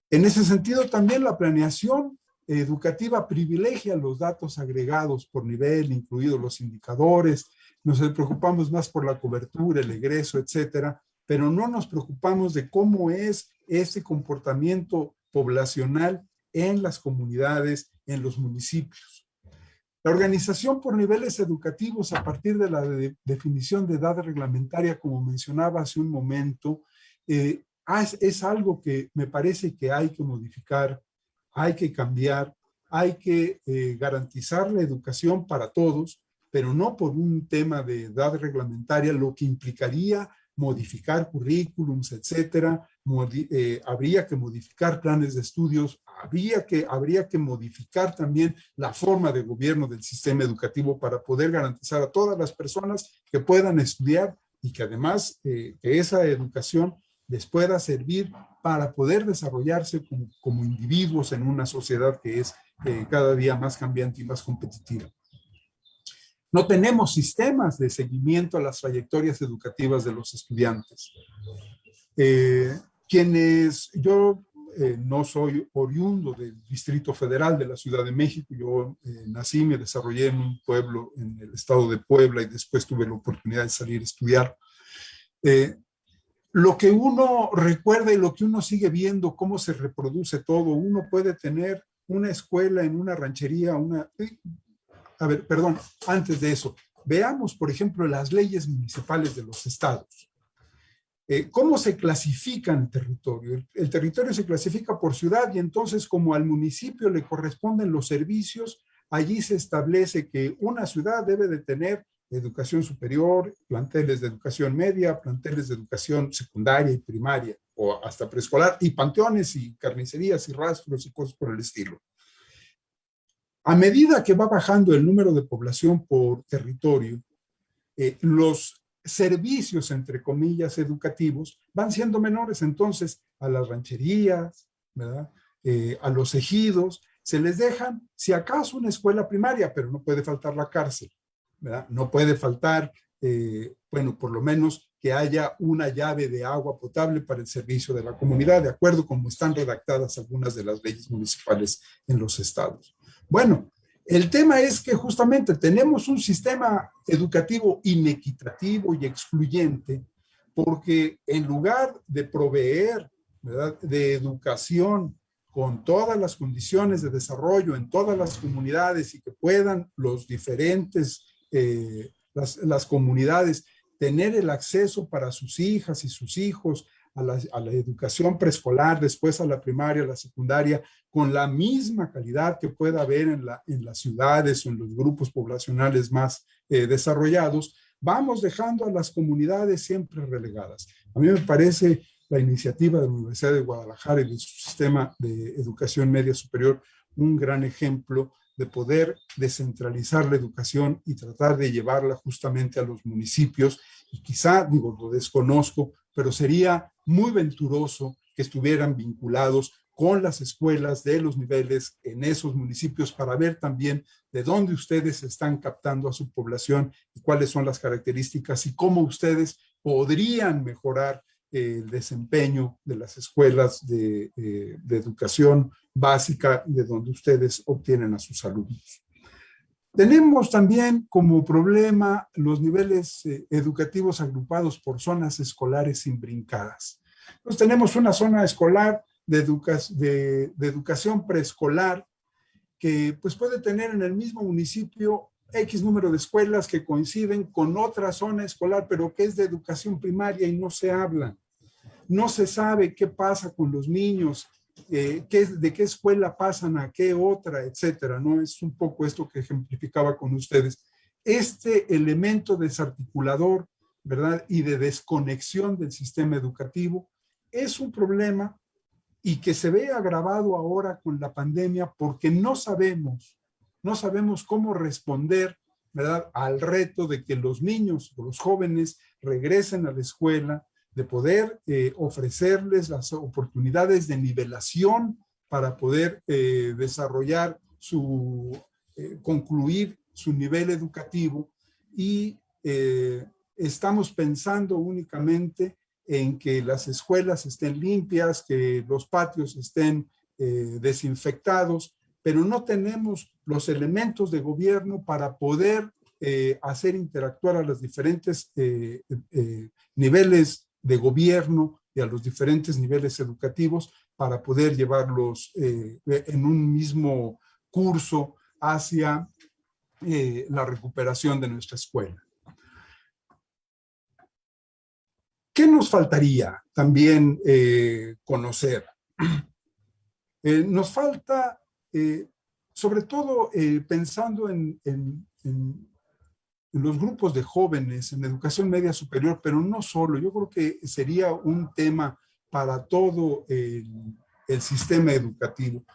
En ese sentido, también la planeación educativa privilegia los datos agregados por nivel, incluidos los indicadores. Nos preocupamos más por la cobertura, el egreso, etcétera, pero no nos preocupamos de cómo es ese comportamiento poblacional en las comunidades, en los municipios. La organización por niveles educativos a partir de la definición de edad reglamentaria, como mencionaba hace un momento, es algo que me parece que hay que modificar, hay que cambiar, hay que garantizar la educación para todos, pero no por un tema de edad reglamentaria, lo que implicaría modificar currículums, etcétera. Habría que modificar planes de estudios, habría que modificar también la forma de gobierno del sistema educativo para poder garantizar a todas las personas que puedan estudiar y que además que esa educación les pueda servir para poder desarrollarse como individuos en una sociedad que es cada día más cambiante y más competitiva. No tenemos sistemas de seguimiento a las trayectorias educativas de los estudiantes. Yo no soy oriundo del Distrito Federal de la Ciudad de México. Yo nací y me desarrollé en un pueblo en el estado de Puebla y después tuve la oportunidad de salir a estudiar. Lo que uno recuerda y lo que uno sigue viendo, cómo se reproduce todo, uno puede tener una escuela en una ranchería, antes de eso, veamos, por ejemplo, las leyes municipales de los estados. ¿Cómo se clasifica el territorio? El territorio se clasifica por ciudad y entonces como al municipio le corresponden los servicios, allí se establece que una ciudad debe de tener educación superior, planteles de educación media, planteles de educación secundaria y primaria, o hasta preescolar, y panteones y carnicerías y rastros y cosas por el estilo. A medida que va bajando el número de población por territorio, los servicios, entre comillas, educativos, van siendo menores. Entonces, a las rancherías, ¿verdad? A los ejidos, se les dejan, si acaso, una escuela primaria, pero no puede faltar la cárcel, ¿verdad? No puede faltar, por lo menos que haya una llave de agua potable para el servicio de la comunidad, de acuerdo con cómo están redactadas algunas de las leyes municipales en los estados. Bueno, el tema es que justamente tenemos un sistema educativo inequitativo y excluyente porque en lugar de proveer, ¿verdad?, de educación con todas las condiciones de desarrollo en todas las comunidades y que puedan los diferentes, las comunidades tener el acceso para sus hijas y sus hijos a la educación preescolar, después a la primaria, a la secundaria, con la misma calidad que pueda haber en las ciudades o en los grupos poblacionales más desarrollados, vamos dejando a las comunidades siempre relegadas. A mí me parece la iniciativa de la Universidad de Guadalajara y de su sistema de educación media superior un gran ejemplo de poder descentralizar la educación y tratar de llevarla justamente a los municipios. Y quizá, lo desconozco, pero sería muy venturoso que estuvieran vinculados con las escuelas de los niveles en esos municipios para ver también de dónde ustedes están captando a su población y cuáles son las características y cómo ustedes podrían mejorar el desempeño de las escuelas de educación básica de donde ustedes obtienen a sus alumnos. Tenemos también como problema los niveles educativos agrupados por zonas escolares imbrincadas. Entonces tenemos una zona escolar de educación preescolar que pues puede tener en el mismo municipio X número de escuelas que coinciden con otra zona escolar, pero que es de educación primaria y no se habla. No se sabe qué pasa con los niños, de qué escuela pasan a qué otra, etcétera, ¿no? Es un poco esto que ejemplificaba con ustedes. Este elemento desarticulador, ¿verdad?, y de desconexión del sistema educativo es un problema y que se ve agravado ahora con la pandemia porque no sabemos cómo responder, ¿verdad?, al reto de que los niños o los jóvenes regresen a la escuela, de poder ofrecerles las oportunidades de nivelación para poder desarrollar concluir su nivel educativo y estamos pensando únicamente en que las escuelas estén limpias, que los patios estén desinfectados, pero no tenemos los elementos de gobierno para poder hacer interactuar a los diferentes niveles de gobierno y a los diferentes niveles educativos para poder llevarlos en un mismo curso hacia la recuperación de nuestra escuela. ¿Qué nos faltaría también conocer? Nos falta, sobre todo pensando en los grupos de jóvenes en educación media superior, pero no solo. Yo creo que sería un tema para todo el sistema educativo.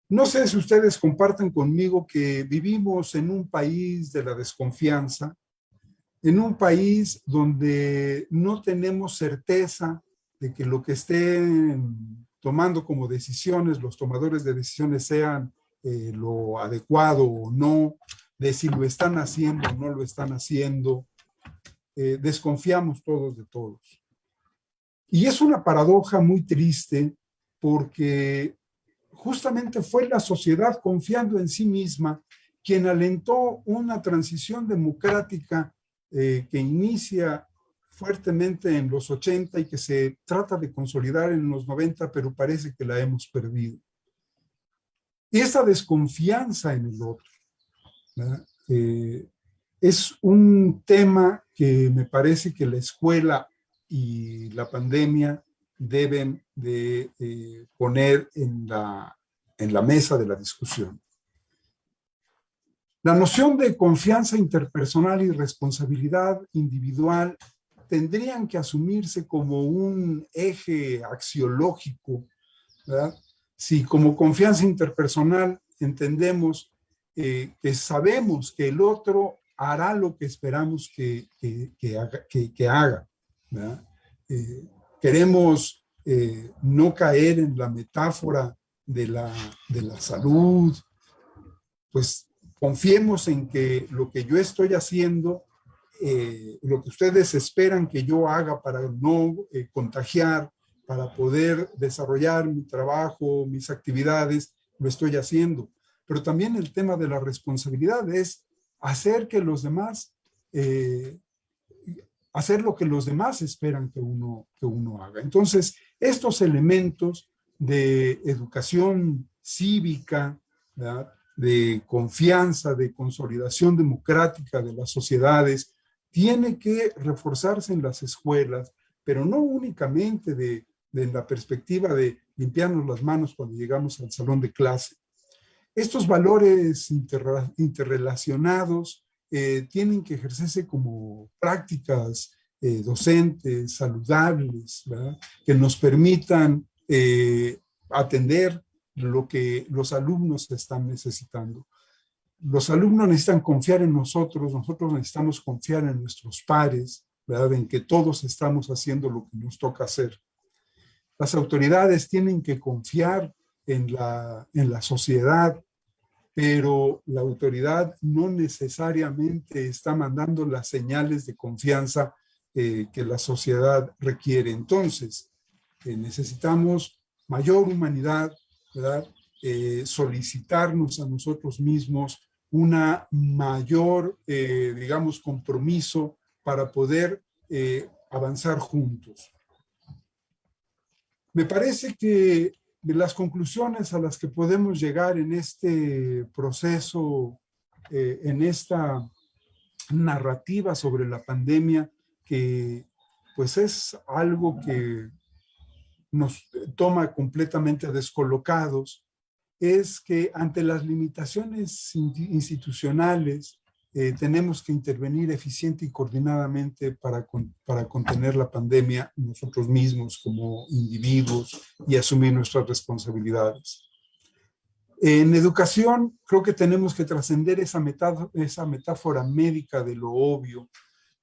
No sé si ustedes comparten conmigo que vivimos en un país de la desconfianza, en un país donde no tenemos certeza de que lo que estén tomando como decisiones, los tomadores de decisiones sean lo adecuado o no, de si lo están haciendo o no lo están haciendo, desconfiamos todos de todos. Y es una paradoja muy triste porque justamente fue la sociedad confiando en sí misma quien alentó una transición democrática que inicia fuertemente en los 80 y que se trata de consolidar en los 90, pero parece que la hemos perdido. Y esa desconfianza en el otro, ¿verdad? Es un tema que me parece que la escuela y la pandemia deben de poner en la mesa de la discusión. La noción de confianza interpersonal y responsabilidad individual tendrían que asumirse como un eje axiológico, ¿verdad? Si como confianza interpersonal entendemos que sabemos que el otro hará lo que esperamos que haga, ¿verdad? Queremos no caer en la metáfora de la salud, pues confiemos en que lo que yo estoy haciendo, lo que ustedes esperan que yo haga para no contagiar, para poder desarrollar mi trabajo, mis actividades, lo estoy haciendo. Pero también el tema de la responsabilidad es hacer que los demás, hacer lo que los demás esperan que uno haga. Entonces, estos elementos de educación cívica, ¿verdad?, de confianza, de consolidación democrática de las sociedades, tiene que reforzarse en las escuelas, pero no únicamente de la perspectiva de limpiarnos las manos cuando llegamos al salón de clase. Estos valores interrelacionados tienen que ejercerse como prácticas docentes, saludables, ¿verdad?, que nos permitan atender lo que los alumnos están necesitando. Los alumnos necesitan confiar en nosotros necesitamos confiar en nuestros pares, ¿verdad?, en que todos estamos haciendo lo que nos toca hacer. Las autoridades tienen que confiar en la sociedad, pero la autoridad no necesariamente está mandando las señales de confianza que la sociedad requiere. Entonces, necesitamos mayor humanidad, ¿verdad? Solicitarnos a nosotros mismos una mayor, digamos, compromiso para poder avanzar juntos. Me parece que de las conclusiones a las que podemos llegar en este proceso, en esta narrativa sobre la pandemia, que pues es algo que nos toma completamente descolocados, es que ante las limitaciones institucionales tenemos que intervenir eficiente y coordinadamente para contener la pandemia nosotros mismos como individuos y asumir nuestras responsabilidades. En educación creo que tenemos que trascender esa metáfora médica de lo obvio,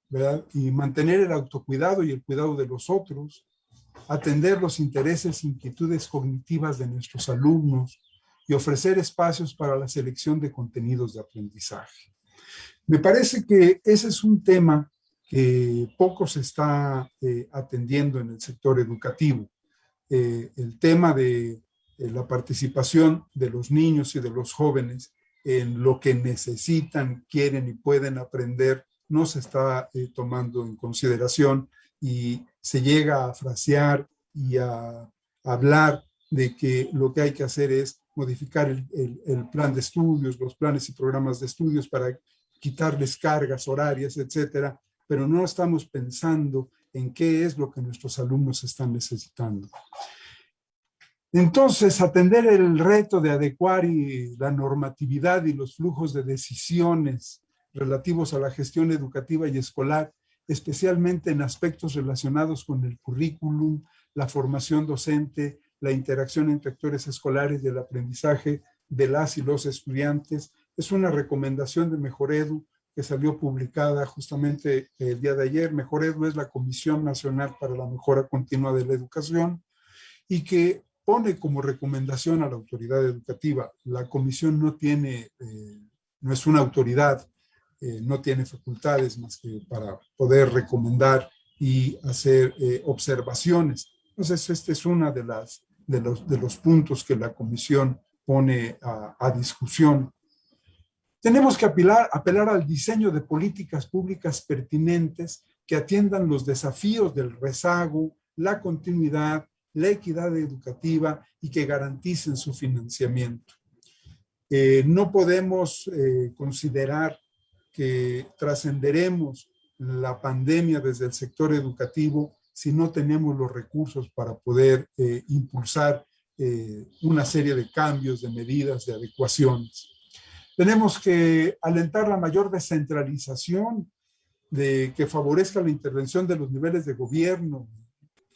¿verdad?, y mantener el autocuidado y el cuidado de los otros, atender los intereses e inquietudes cognitivas de nuestros alumnos y ofrecer espacios para la selección de contenidos de aprendizaje. Me parece que ese es un tema que poco se está atendiendo en el sector educativo. El tema de la participación de los niños y de los jóvenes en lo que necesitan, quieren y pueden aprender no se está tomando en consideración y se llega a frasear y a hablar de que lo que hay que hacer es modificar el plan de estudios, los planes y programas de estudios para quitarles cargas horarias, etcétera, pero no estamos pensando en qué es lo que nuestros alumnos están necesitando. Entonces, atender el reto de adecuar la normatividad y los flujos de decisiones relativos a la gestión educativa y escolar, especialmente en aspectos relacionados con el currículum, la formación docente, la interacción entre actores escolares y el aprendizaje de las y los estudiantes, es una recomendación de Mejoredu que salió publicada justamente el día de ayer. Mejoredu es la Comisión Nacional para la Mejora Continua de la Educación y que pone como recomendación a la autoridad educativa. La comisión no tiene, no es una autoridad, no tiene facultades más que para poder recomendar y hacer observaciones. Entonces, este es uno de los puntos que la comisión pone a discusión. Tenemos que apelar al diseño de políticas públicas pertinentes que atiendan los desafíos del rezago, la continuidad, la equidad educativa y que garanticen su financiamiento. No podemos considerar que trascenderemos la pandemia desde el sector educativo si no tenemos los recursos para poder impulsar una serie de cambios, de medidas, de adecuaciones. Tenemos que alentar la mayor descentralización que favorezca la intervención de los niveles de gobierno,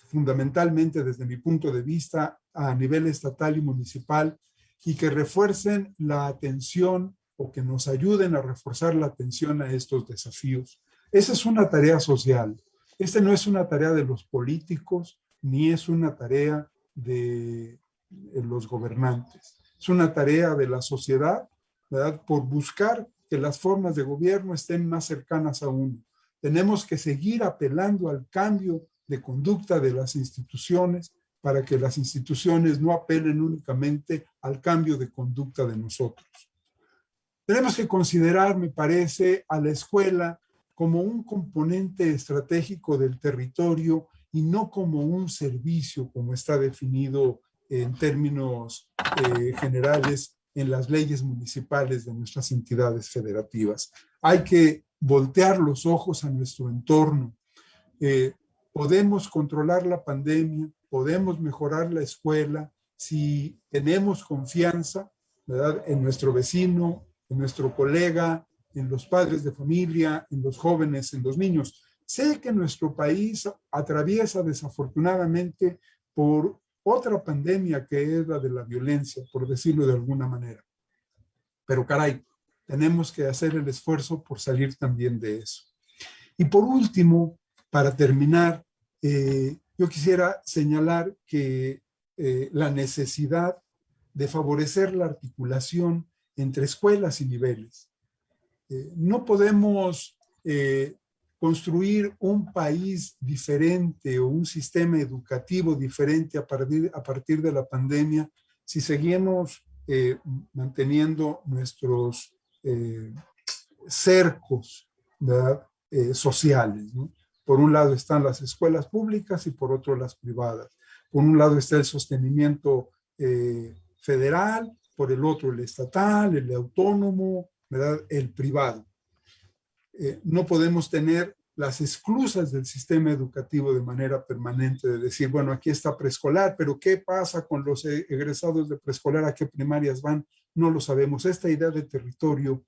fundamentalmente desde mi punto de vista a nivel estatal y municipal, y que refuercen la atención o que nos ayuden a reforzar la atención a estos desafíos. Esa es una tarea social. Esta no es una tarea de los políticos, ni es una tarea de los gobernantes. Es una tarea de la sociedad, ¿verdad? Por buscar que las formas de gobierno estén más cercanas a uno. Tenemos que seguir apelando al cambio de conducta de las instituciones para que las instituciones no apelen únicamente al cambio de conducta de nosotros. Tenemos que considerar, me parece, a la escuela como un componente estratégico del territorio y no como un servicio, como está definido en términos generales en las leyes municipales de nuestras entidades federativas. Hay que voltear los ojos a nuestro entorno. Podemos controlar la pandemia, podemos mejorar la escuela si tenemos confianza, ¿verdad?, en nuestro vecino, en nuestro colega, en los padres de familia, en los jóvenes, en los niños. Sé que nuestro país atraviesa desafortunadamente por otra pandemia que es la de la violencia, por decirlo de alguna manera. Pero caray, tenemos que hacer el esfuerzo por salir también de eso. Y por último, para terminar, yo quisiera señalar que la necesidad de favorecer la articulación entre escuelas y niveles. No podemos construir un país diferente o un sistema educativo diferente a partir de la pandemia si seguimos manteniendo nuestros cercos, ¿verdad?, sociales, ¿no? Por un lado están las escuelas públicas y por otro las privadas. Por un lado está el sostenimiento federal, por el otro el estatal, el autónomo, ¿verdad?, el privado. No podemos tener las exclusas del sistema educativo de manera permanente, de decir, bueno, aquí está preescolar, pero ¿qué pasa con los egresados de preescolar? ¿A qué primarias van? No lo sabemos. Esta idea de territorio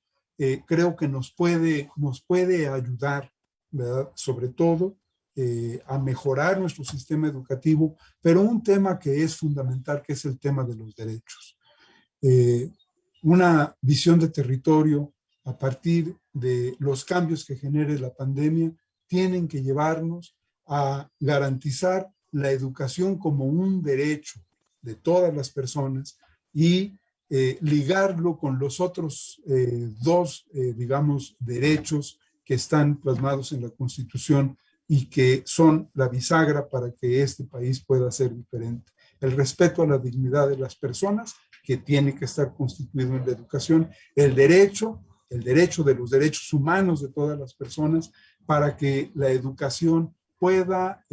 creo que nos puede ayudar, ¿verdad?, sobre todo a mejorar nuestro sistema educativo, pero un tema que es fundamental, que es el tema de los derechos. Una visión de territorio a partir de los cambios que genere la pandemia tienen que llevarnos a garantizar la educación como un derecho de todas las personas y ligarlo con los otros dos, digamos, derechos que están plasmados en la Constitución y que son la bisagra para que este país pueda ser diferente. El respeto a la dignidad de las personas, que tiene que estar constituido en la educación, el derecho de los derechos humanos de todas las personas, para que la educación pueda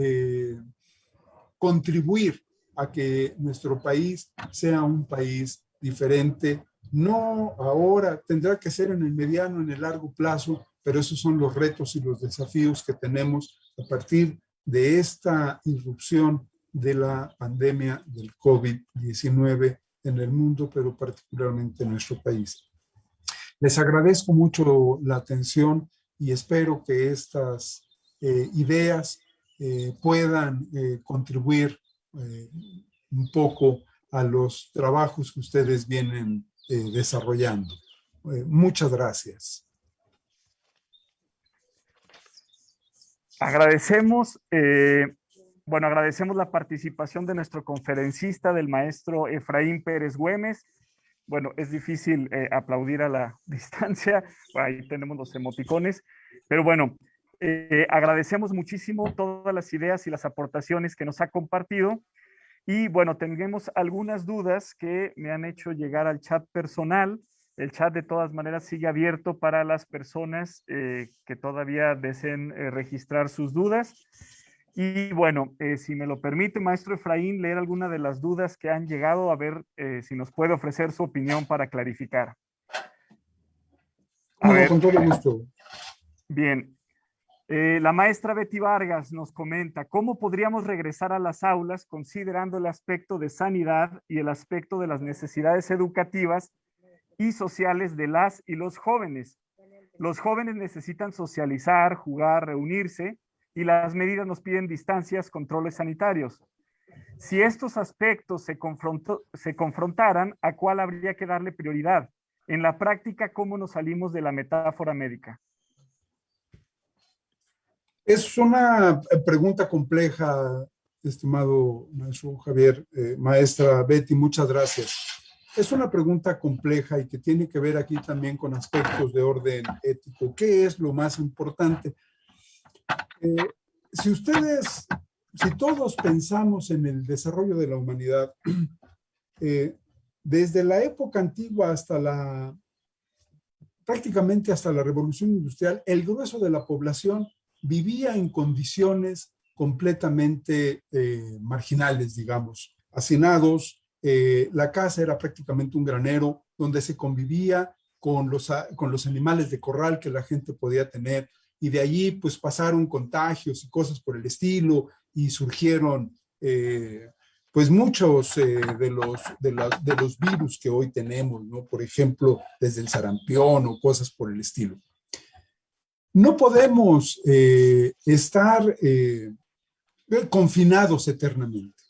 contribuir a que nuestro país sea un país diferente. No ahora, tendrá que ser en el mediano, en el largo plazo, pero esos son los retos y los desafíos que tenemos a partir de esta irrupción de la pandemia del COVID-19 en el mundo, pero particularmente en nuestro país. Les agradezco mucho la atención y espero que estas ideas puedan contribuir un poco a los trabajos que ustedes vienen desarrollando. Muchas gracias. Agradecemos, agradecemos la participación de nuestro conferencista, del maestro Efraín Pérez Güemes. Bueno, es difícil aplaudir a la distancia, ahí tenemos los emoticones, pero bueno, agradecemos muchísimo todas las ideas y las aportaciones que nos ha compartido. Y bueno, tenemos algunas dudas que me han hecho llegar al chat personal. El chat de todas maneras sigue abierto para las personas que todavía deseen registrar sus dudas. Y bueno, si me lo permite, maestro Efraín, leer alguna de las dudas que han llegado, a ver si nos puede ofrecer su opinión para clarificar. A No, ver, con todo gusto. bien. La maestra Betty Vargas nos comenta, ¿cómo podríamos regresar a las aulas considerando el aspecto de sanidad y el aspecto de las necesidades educativas y sociales de las y los jóvenes? Los jóvenes necesitan socializar, jugar, reunirse, y las medidas nos piden distancias, controles sanitarios. Si estos aspectos se confrontaran, ¿a cuál habría que darle prioridad? En la práctica, ¿cómo nos salimos de la metáfora médica? Es una pregunta compleja, estimado maestro Javier. Maestra Betty, muchas gracias. Es una pregunta compleja y que tiene que ver aquí también con aspectos de orden ético. ¿Qué es lo más importante? Si todos pensamos en el desarrollo de la humanidad, desde la época antigua hasta prácticamente hasta la Revolución Industrial, el grueso de la población vivía en condiciones completamente marginales, digamos, hacinados. La casa era prácticamente un granero donde se convivía con los animales de corral que la gente podía tener, y de allí pues pasaron contagios y cosas por el estilo, y surgieron pues muchos de los virus que hoy tenemos, ¿no? Por ejemplo, desde el sarampión o cosas por el estilo. No podemos estar confinados eternamente.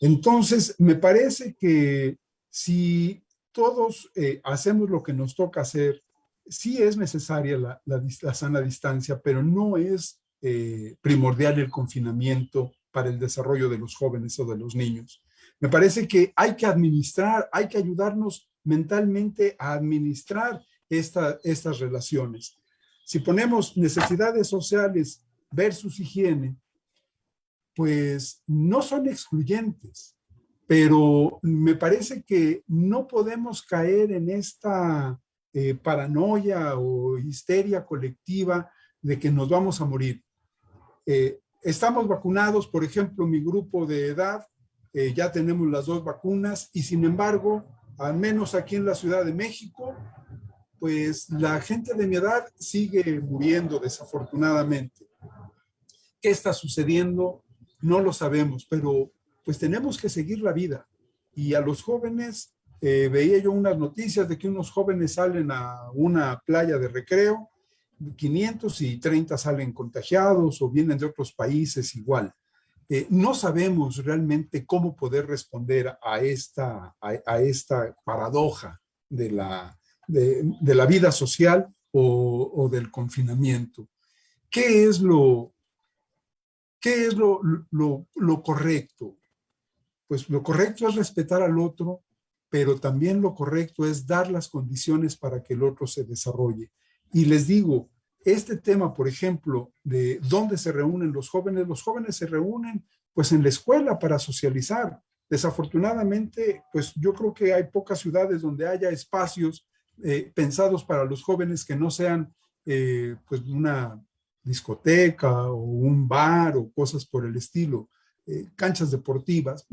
Entonces, me parece que si todos hacemos lo que nos toca hacer, sí es necesaria la sana distancia, pero no es primordial el confinamiento para el desarrollo de los jóvenes o de los niños. Me parece que hay que administrar, hay que ayudarnos mentalmente a administrar estas relaciones. Si ponemos necesidades sociales versus higiene, pues no son excluyentes, pero me parece que no podemos caer en esta paranoia o histeria colectiva de que nos vamos a morir. Estamos vacunados, por ejemplo, mi grupo de edad, ya tenemos las 2 vacunas, y sin embargo, al menos aquí en la Ciudad de México, pues la gente de mi edad sigue muriendo desafortunadamente. ¿Qué está sucediendo? No lo sabemos, pero pues tenemos que seguir la vida. Y a los jóvenes, veía yo unas noticias de que unos jóvenes salen a una playa de recreo, 530 salen contagiados o vienen de otros países igual. No sabemos realmente cómo poder responder a esta paradoja de la vida social o del confinamiento. ¿Qué es lo correcto? Pues lo correcto es respetar al otro, pero también lo correcto es dar las condiciones para que el otro se desarrolle. Y les digo, este tema, por ejemplo, de dónde se reúnen los jóvenes se reúnen pues en la escuela para socializar. Desafortunadamente, pues yo creo que hay pocas ciudades donde haya espacios pensados para los jóvenes que no sean pues una discoteca o un bar o cosas por el estilo. Canchas deportivas,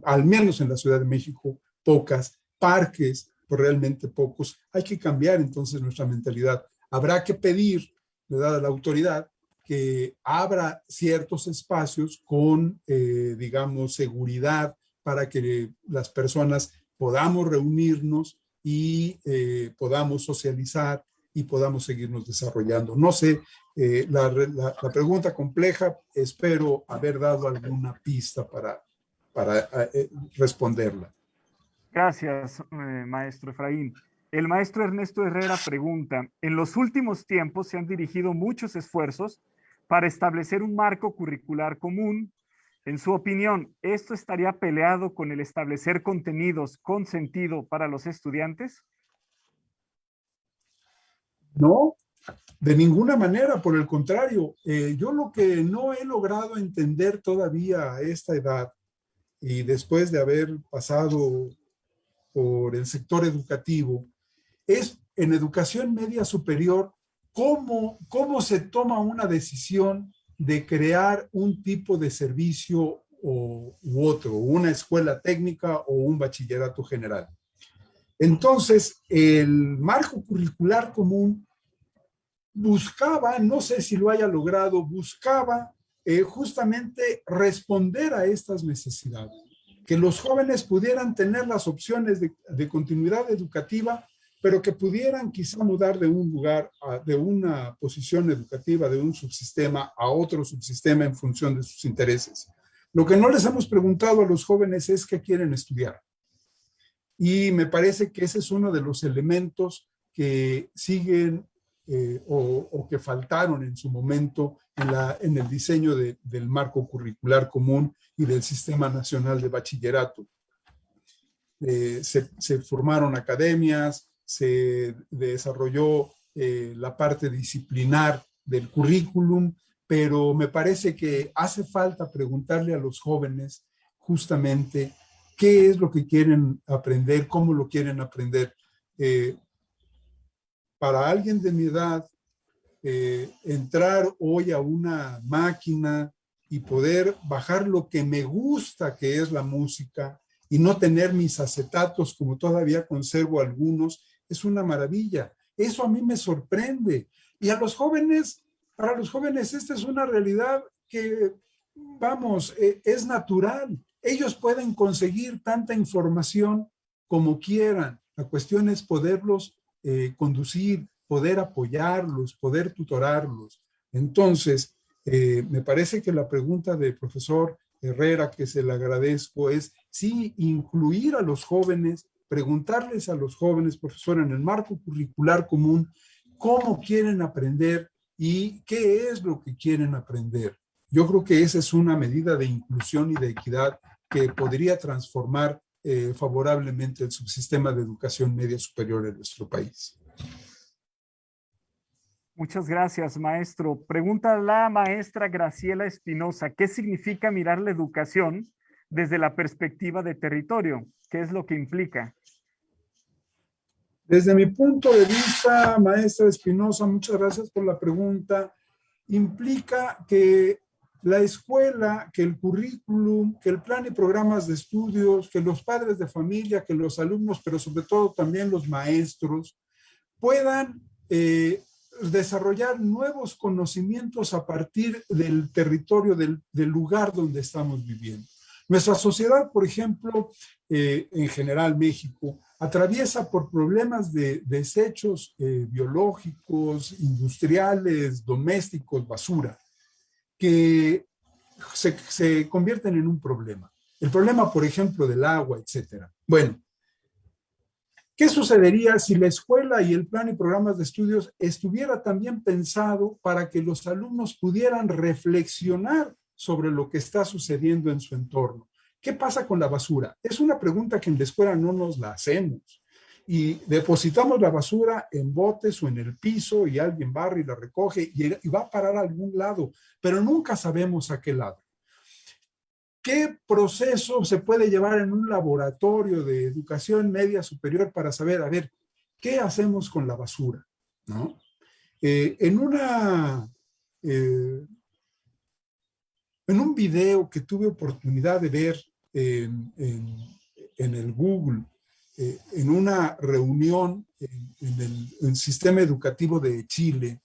al menos en la Ciudad de México, pocas, parques, pues realmente pocos. Hay que cambiar entonces nuestra mentalidad. Habrá que pedir, ¿verdad?, a la autoridad que abra ciertos espacios con, digamos, seguridad para que las personas podamos reunirnos y podamos socializar y podamos seguirnos desarrollando. No sé, la pregunta compleja, espero haber dado alguna pista para responderla. Gracias, maestro Efraín. El maestro Ernesto Herrera pregunta, en los últimos tiempos se han dirigido muchos esfuerzos para establecer un marco curricular común. En su opinión, ¿esto estaría peleado con el establecer contenidos con sentido para los estudiantes? No, de ninguna manera, por el contrario. Yo lo que no he logrado entender todavía a esta edad y después de haber pasado por el sector educativo, es en educación media superior cómo se toma una decisión de crear un tipo de servicio u otro, una escuela técnica o un bachillerato general. Entonces, el marco curricular común buscaba, no sé si lo haya logrado, buscaba justamente responder a estas necesidades, que los jóvenes pudieran tener las opciones de continuidad educativa, pero que pudieran quizá mudar de un lugar, de una posición educativa, de un subsistema a otro subsistema en función de sus intereses. Lo que no les hemos preguntado a los jóvenes es qué quieren estudiar. Y me parece que ese es uno de los elementos que siguen o que faltaron en su momento en el diseño del marco curricular común y del Sistema Nacional de Bachillerato. Se formaron academias, se desarrolló la parte disciplinar del currículum, pero me parece que hace falta preguntarle a los jóvenes justamente qué es lo que quieren aprender, cómo lo quieren aprender. Para alguien de mi edad, entrar hoy a una máquina y poder bajar lo que me gusta, que es la música, y no tener mis acetatos, como todavía conservo algunos, es una maravilla. Eso a mí me sorprende. Y a los jóvenes, para los jóvenes, esta es una realidad que, vamos, es natural. Ellos pueden conseguir tanta información como quieran. La cuestión es poderlos conducir, poder apoyarlos, poder tutorarlos. Entonces, me parece que la pregunta del profesor Herrera, que se le agradezco, es sí incluir a los jóvenes, preguntarles a los jóvenes, profesor, en el marco curricular común, cómo quieren aprender y qué es lo que quieren aprender. Yo creo que esa es una medida de inclusión y de equidad que podría transformar favorablemente el subsistema de educación media superior en nuestro país. Muchas gracias, maestro. Pregunta la maestra Graciela Espinosa, ¿qué significa mirar la educación desde la perspectiva de territorio? ¿Qué es lo que implica? Desde mi punto de vista, maestra Espinosa, muchas gracias por la pregunta. Implica que la escuela, que el currículum, que el plan y programas de estudios, que los padres de familia, que los alumnos, pero sobre todo también los maestros, puedan desarrollar nuevos conocimientos a partir del territorio, del lugar donde estamos viviendo. Nuestra sociedad, por ejemplo, en general México, atraviesa por problemas de desechos biológicos, industriales, domésticos, basura, que se convierten en un problema. El problema, por ejemplo, del agua, etcétera. Bueno, ¿qué sucedería si la escuela y el plan y programas de estudios estuviera también pensado para que los alumnos pudieran reflexionar sobre lo que está sucediendo en su entorno? ¿Qué pasa con la basura? Es una pregunta que en la escuela no nos la hacemos. Y depositamos la basura en botes o en el piso y alguien barre y la recoge y va a parar a algún lado, pero nunca sabemos a qué lado. ¿Qué proceso se puede llevar en un laboratorio de educación media superior para saber, a ver, qué hacemos con la basura? ¿No? En un video que tuve oportunidad de ver en el Google, en una reunión en el sistema educativo de Chile,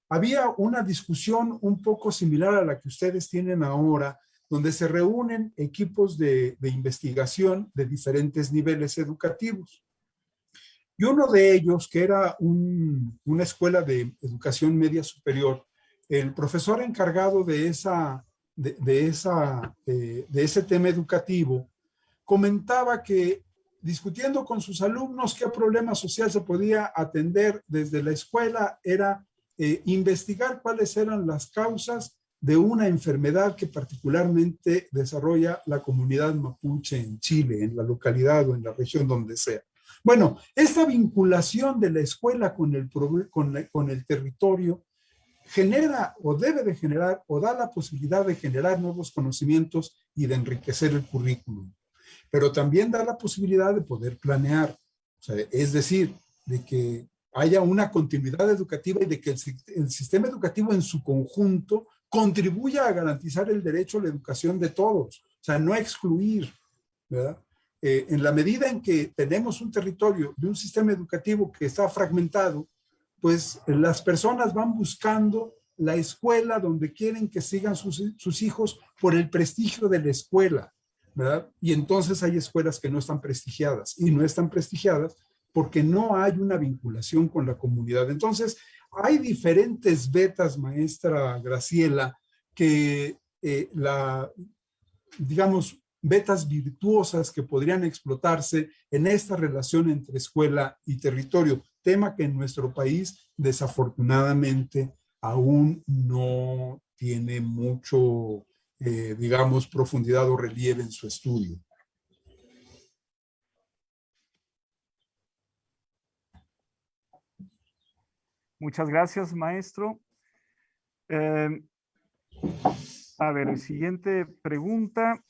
había una discusión un poco similar a la que ustedes tienen ahora, donde se reúnen equipos de investigación de diferentes niveles educativos. Y uno de ellos, que era una escuela de educación media superior, el profesor encargado de ese tema educativo, comentaba que discutiendo con sus alumnos qué problema social se podía atender desde la escuela, era investigar cuáles eran las causas de una enfermedad que particularmente desarrolla la comunidad mapuche en Chile, en la localidad o en la región donde sea. Bueno, esta vinculación de la escuela con el territorio genera o debe de generar o da la posibilidad de generar nuevos conocimientos y de enriquecer el currículum, pero también da la posibilidad de poder planear, o sea, es decir, de que haya una continuidad educativa y de que el sistema educativo en su conjunto contribuya a garantizar el derecho a la educación de todos, o sea, no excluir, ¿verdad? En la medida en que tenemos un territorio de un sistema educativo que está fragmentado, pues las personas van buscando la escuela donde quieren que sigan sus hijos por el prestigio de la escuela, ¿verdad? Y entonces hay escuelas que no están prestigiadas y no están prestigiadas porque no hay una vinculación con la comunidad. Entonces, hay diferentes vetas, maestra Graciela, que digamos, vetas virtuosas que podrían explotarse en esta relación entre escuela y territorio, tema que en nuestro país desafortunadamente aún no tiene mucho, digamos, profundidad o relieve en su estudio. Muchas gracias, maestro. A ver, siguiente pregunta.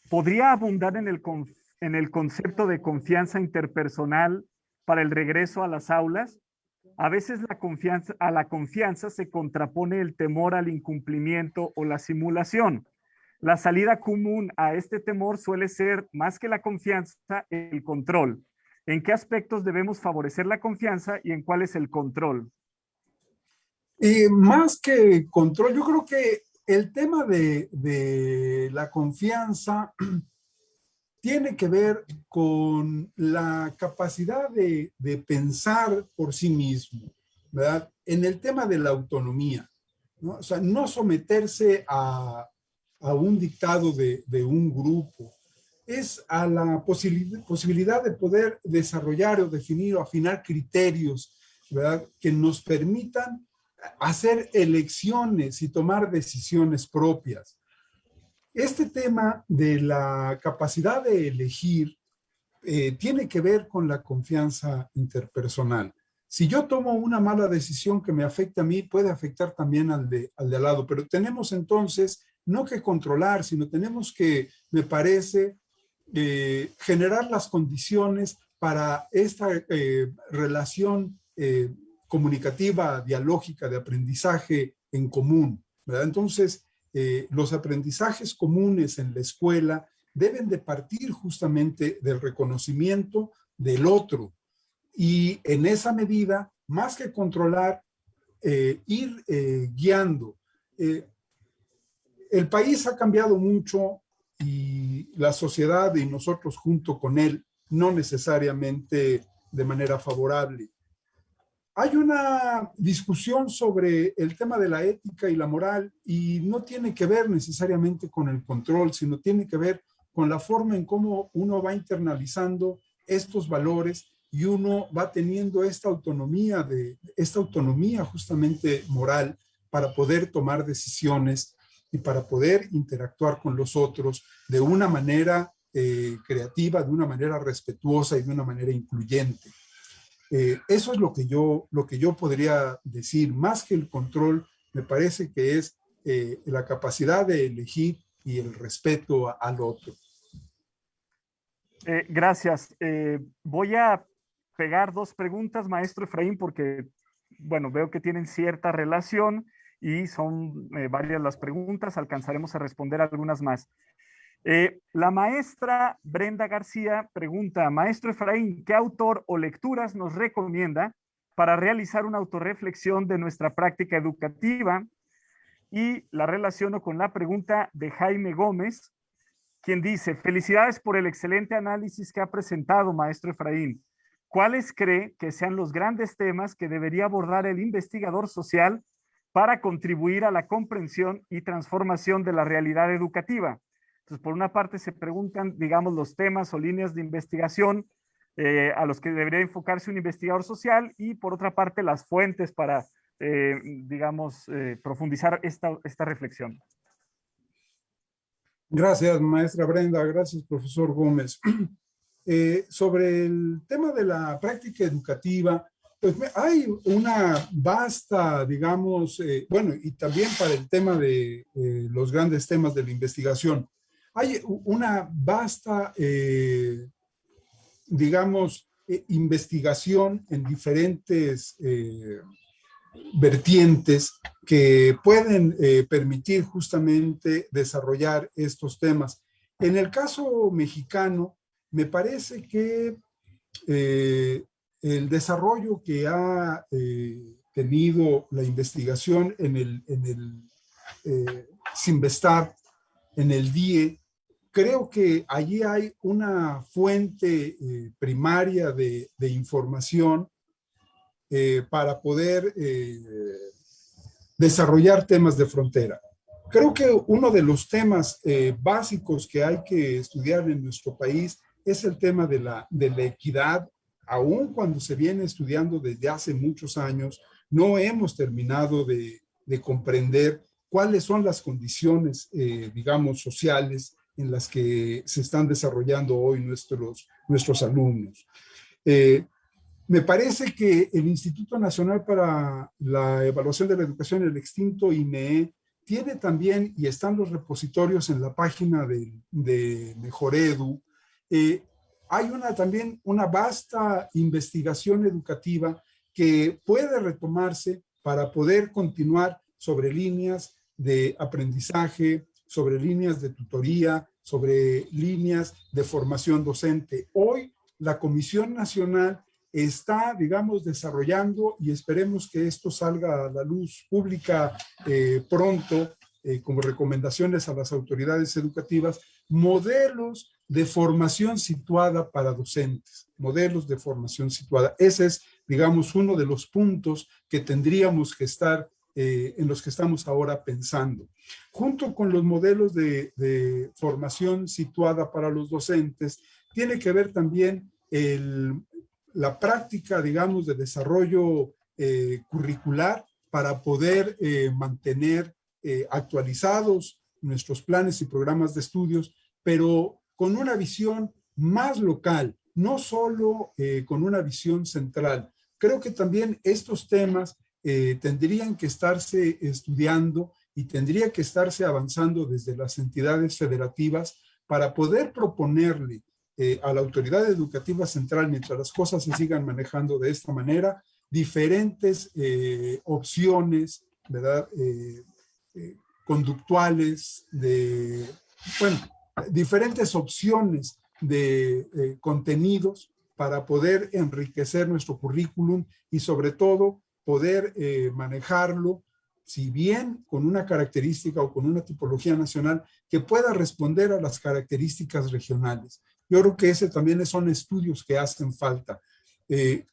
¿Podría abundar en el concepto de confianza interpersonal para el regreso a las aulas? A veces a la confianza se contrapone el temor al incumplimiento o la simulación. La salida común a este temor suele ser, más que la confianza, el control. ¿En qué aspectos debemos favorecer la confianza y en cuál es el control? Más que control, yo creo que el tema de la confianza tiene que ver con la capacidad de pensar por sí mismo, ¿verdad? En el tema de la autonomía, ¿no? O sea, no someterse a un dictado de un grupo, es a la posibilidad de poder desarrollar o definir o afinar criterios, ¿verdad? Que nos permitan hacer elecciones y tomar decisiones propias. Este tema de la capacidad de elegir tiene que ver con la confianza interpersonal. Si yo tomo una mala decisión que me afecta a mí, puede afectar también al de al lado, pero tenemos entonces no que controlar, sino tenemos que, me parece, generar las condiciones para esta relación comunicativa, dialógica, de aprendizaje en común, ¿verdad? Entonces, los aprendizajes comunes en la escuela deben de partir justamente del reconocimiento del otro y en esa medida, más que controlar, ir guiando. El país ha cambiado mucho y la sociedad y nosotros junto con él, no necesariamente de manera favorable. Hay una discusión sobre el tema de la ética y la moral y no tiene que ver necesariamente con el control, sino tiene que ver con la forma en cómo uno va internalizando estos valores y uno va teniendo esta autonomía justamente moral para poder tomar decisiones y para poder interactuar con los otros de una manera creativa, de una manera respetuosa y de una manera incluyente. Eso es lo que yo podría decir, más que el control, me parece que es la capacidad de elegir y el respeto al otro. Gracias. Voy a pegar dos preguntas, maestro Efraín, porque, bueno, veo que tienen cierta relación y son varias las preguntas, alcanzaremos a responder algunas más. La maestra Brenda García pregunta, maestro Efraín, ¿qué autor o lecturas nos recomienda para realizar una autorreflexión de nuestra práctica educativa? Y la relaciono con la pregunta de Jaime Gómez, quien dice, felicidades por el excelente análisis que ha presentado, maestro Efraín. ¿Cuáles cree que sean los grandes temas que debería abordar el investigador social para contribuir a la comprensión y transformación de la realidad educativa? Entonces, por una parte se preguntan, digamos, los temas o líneas de investigación a los que debería enfocarse un investigador social y por otra parte las fuentes para digamos, profundizar esta reflexión. Gracias, maestra Brenda. Gracias, profesor Gómez. Sobre el tema de la práctica educativa, pues hay una vasta, digamos, bueno, y también para el tema de los grandes temas de la investigación, hay una vasta, digamos, investigación en diferentes vertientes que pueden permitir justamente desarrollar estos temas. En el caso mexicano, me parece que el desarrollo que ha tenido la investigación en el CIMBESTAB, en el DIE, creo que allí hay una fuente primaria de información para poder desarrollar temas de frontera. Creo que uno de los temas básicos que hay que estudiar en nuestro país es el tema de la equidad. Aun cuando se viene estudiando desde hace muchos años, no hemos terminado de comprender cuáles son las condiciones, digamos, sociales en las que se están desarrollando hoy nuestros alumnos. Me parece que el Instituto Nacional para la Evaluación de la Educación, el extinto INEE, tiene también, y están los repositorios en la página de Mejoredu, hay también una vasta investigación educativa que puede retomarse para poder continuar sobre líneas de aprendizaje, sobre líneas de tutoría, sobre líneas de formación docente. Hoy la Comisión Nacional está, digamos, desarrollando, y esperemos que esto salga a la luz pública pronto, como recomendaciones a las autoridades educativas, modelos de formación situada para docentes, modelos de formación situada. Ese es, digamos, uno de los puntos que tendríamos que estar, en los que estamos ahora pensando. Junto con los modelos de formación situada para los docentes, tiene que ver también la práctica, digamos, de desarrollo curricular para poder mantener actualizados nuestros planes y programas de estudios, pero con una visión más local, no solo con una visión central. Creo que también estos temas tendrían que estarse estudiando y tendría que estarse avanzando desde las entidades federativas para poder proponerle a la autoridad educativa central, mientras las cosas se sigan manejando de esta manera, diferentes opciones, ¿verdad? Conductuales, diferentes opciones de contenidos para poder enriquecer nuestro currículum y sobre todo poder manejarlo, si bien con una característica o con una tipología nacional que pueda responder a las características regionales. Yo creo que ese también son estudios que hacen falta.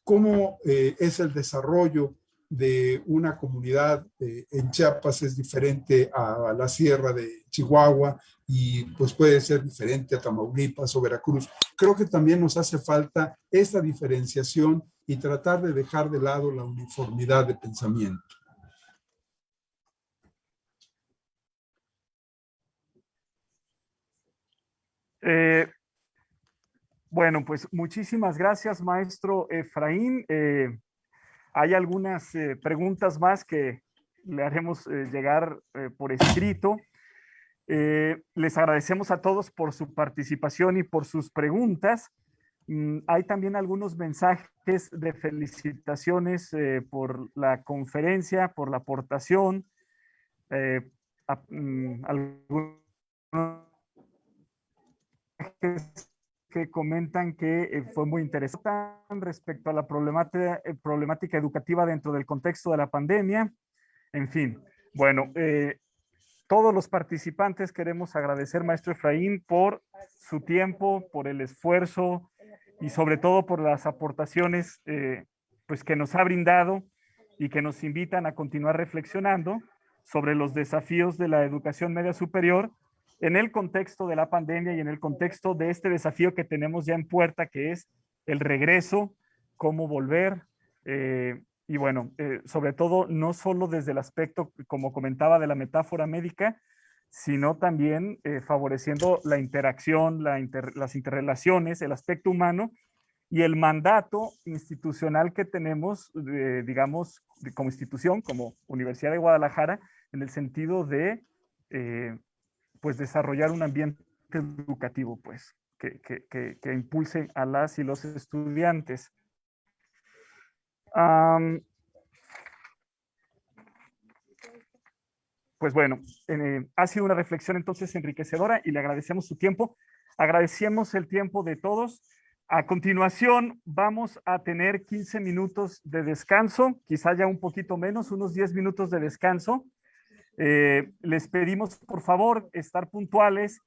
Cómo es el desarrollo de una comunidad en Chiapas es diferente a la sierra de Chihuahua y pues puede ser diferente a Tamaulipas o Veracruz. Creo que también nos hace falta esta diferenciación y tratar de dejar de lado la uniformidad de pensamiento. Bueno, pues muchísimas gracias, maestro Efraín. Hay algunas preguntas más que le haremos llegar por escrito. Les agradecemos a todos por su participación y por sus preguntas. Hay también algunos mensajes de felicitaciones por la conferencia, por la aportación. Algunos que comentan que fue muy interesante respecto a la problemática educativa dentro del contexto de la pandemia. En fin, bueno, todos los participantes queremos agradecer, maestro Efraín, por su tiempo, por el esfuerzo y sobre todo por las aportaciones pues que nos ha brindado y que nos invitan a continuar reflexionando sobre los desafíos de la educación media superior en el contexto de la pandemia y en el contexto de este desafío que tenemos ya en puerta, que es el regreso, cómo volver, Y bueno, sobre todo, no solo desde el aspecto, como comentaba, de la metáfora médica, sino también favoreciendo la interacción, las interrelaciones, el aspecto humano y el mandato institucional que tenemos, digamos, como institución, como Universidad de Guadalajara, en el sentido de, pues, desarrollar un ambiente educativo, pues, que impulse a las y los estudiantes. Pues bueno, ha sido una reflexión entonces enriquecedora y le agradecemos su tiempo. Agradecemos el tiempo de todos. A continuación vamos a tener 15 minutos de descanso, quizá ya un poquito menos, unos 10 minutos de descanso. Les pedimos por favor estar puntuales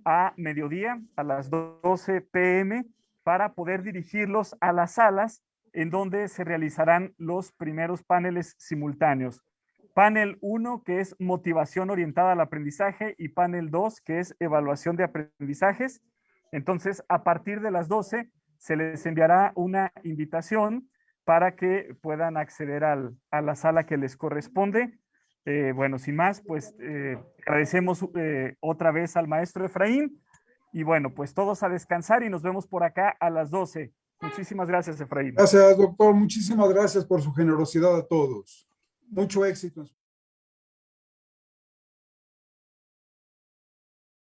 a mediodía, a las 12 p.m., para poder dirigirlos a las salas en donde se realizarán los primeros paneles simultáneos. Panel 1, que es motivación orientada al aprendizaje, y panel 2, que es evaluación de aprendizajes. Entonces, a partir de las 12, se les enviará una invitación para que puedan acceder a la sala que les corresponde. Bueno, sin más, pues agradecemos otra vez al maestro Efraín. Y bueno, pues todos a descansar y nos vemos por acá a las 12. Muchísimas gracias, Efraín. Gracias, doctor. Muchísimas gracias por su generosidad a todos. Mucho éxito.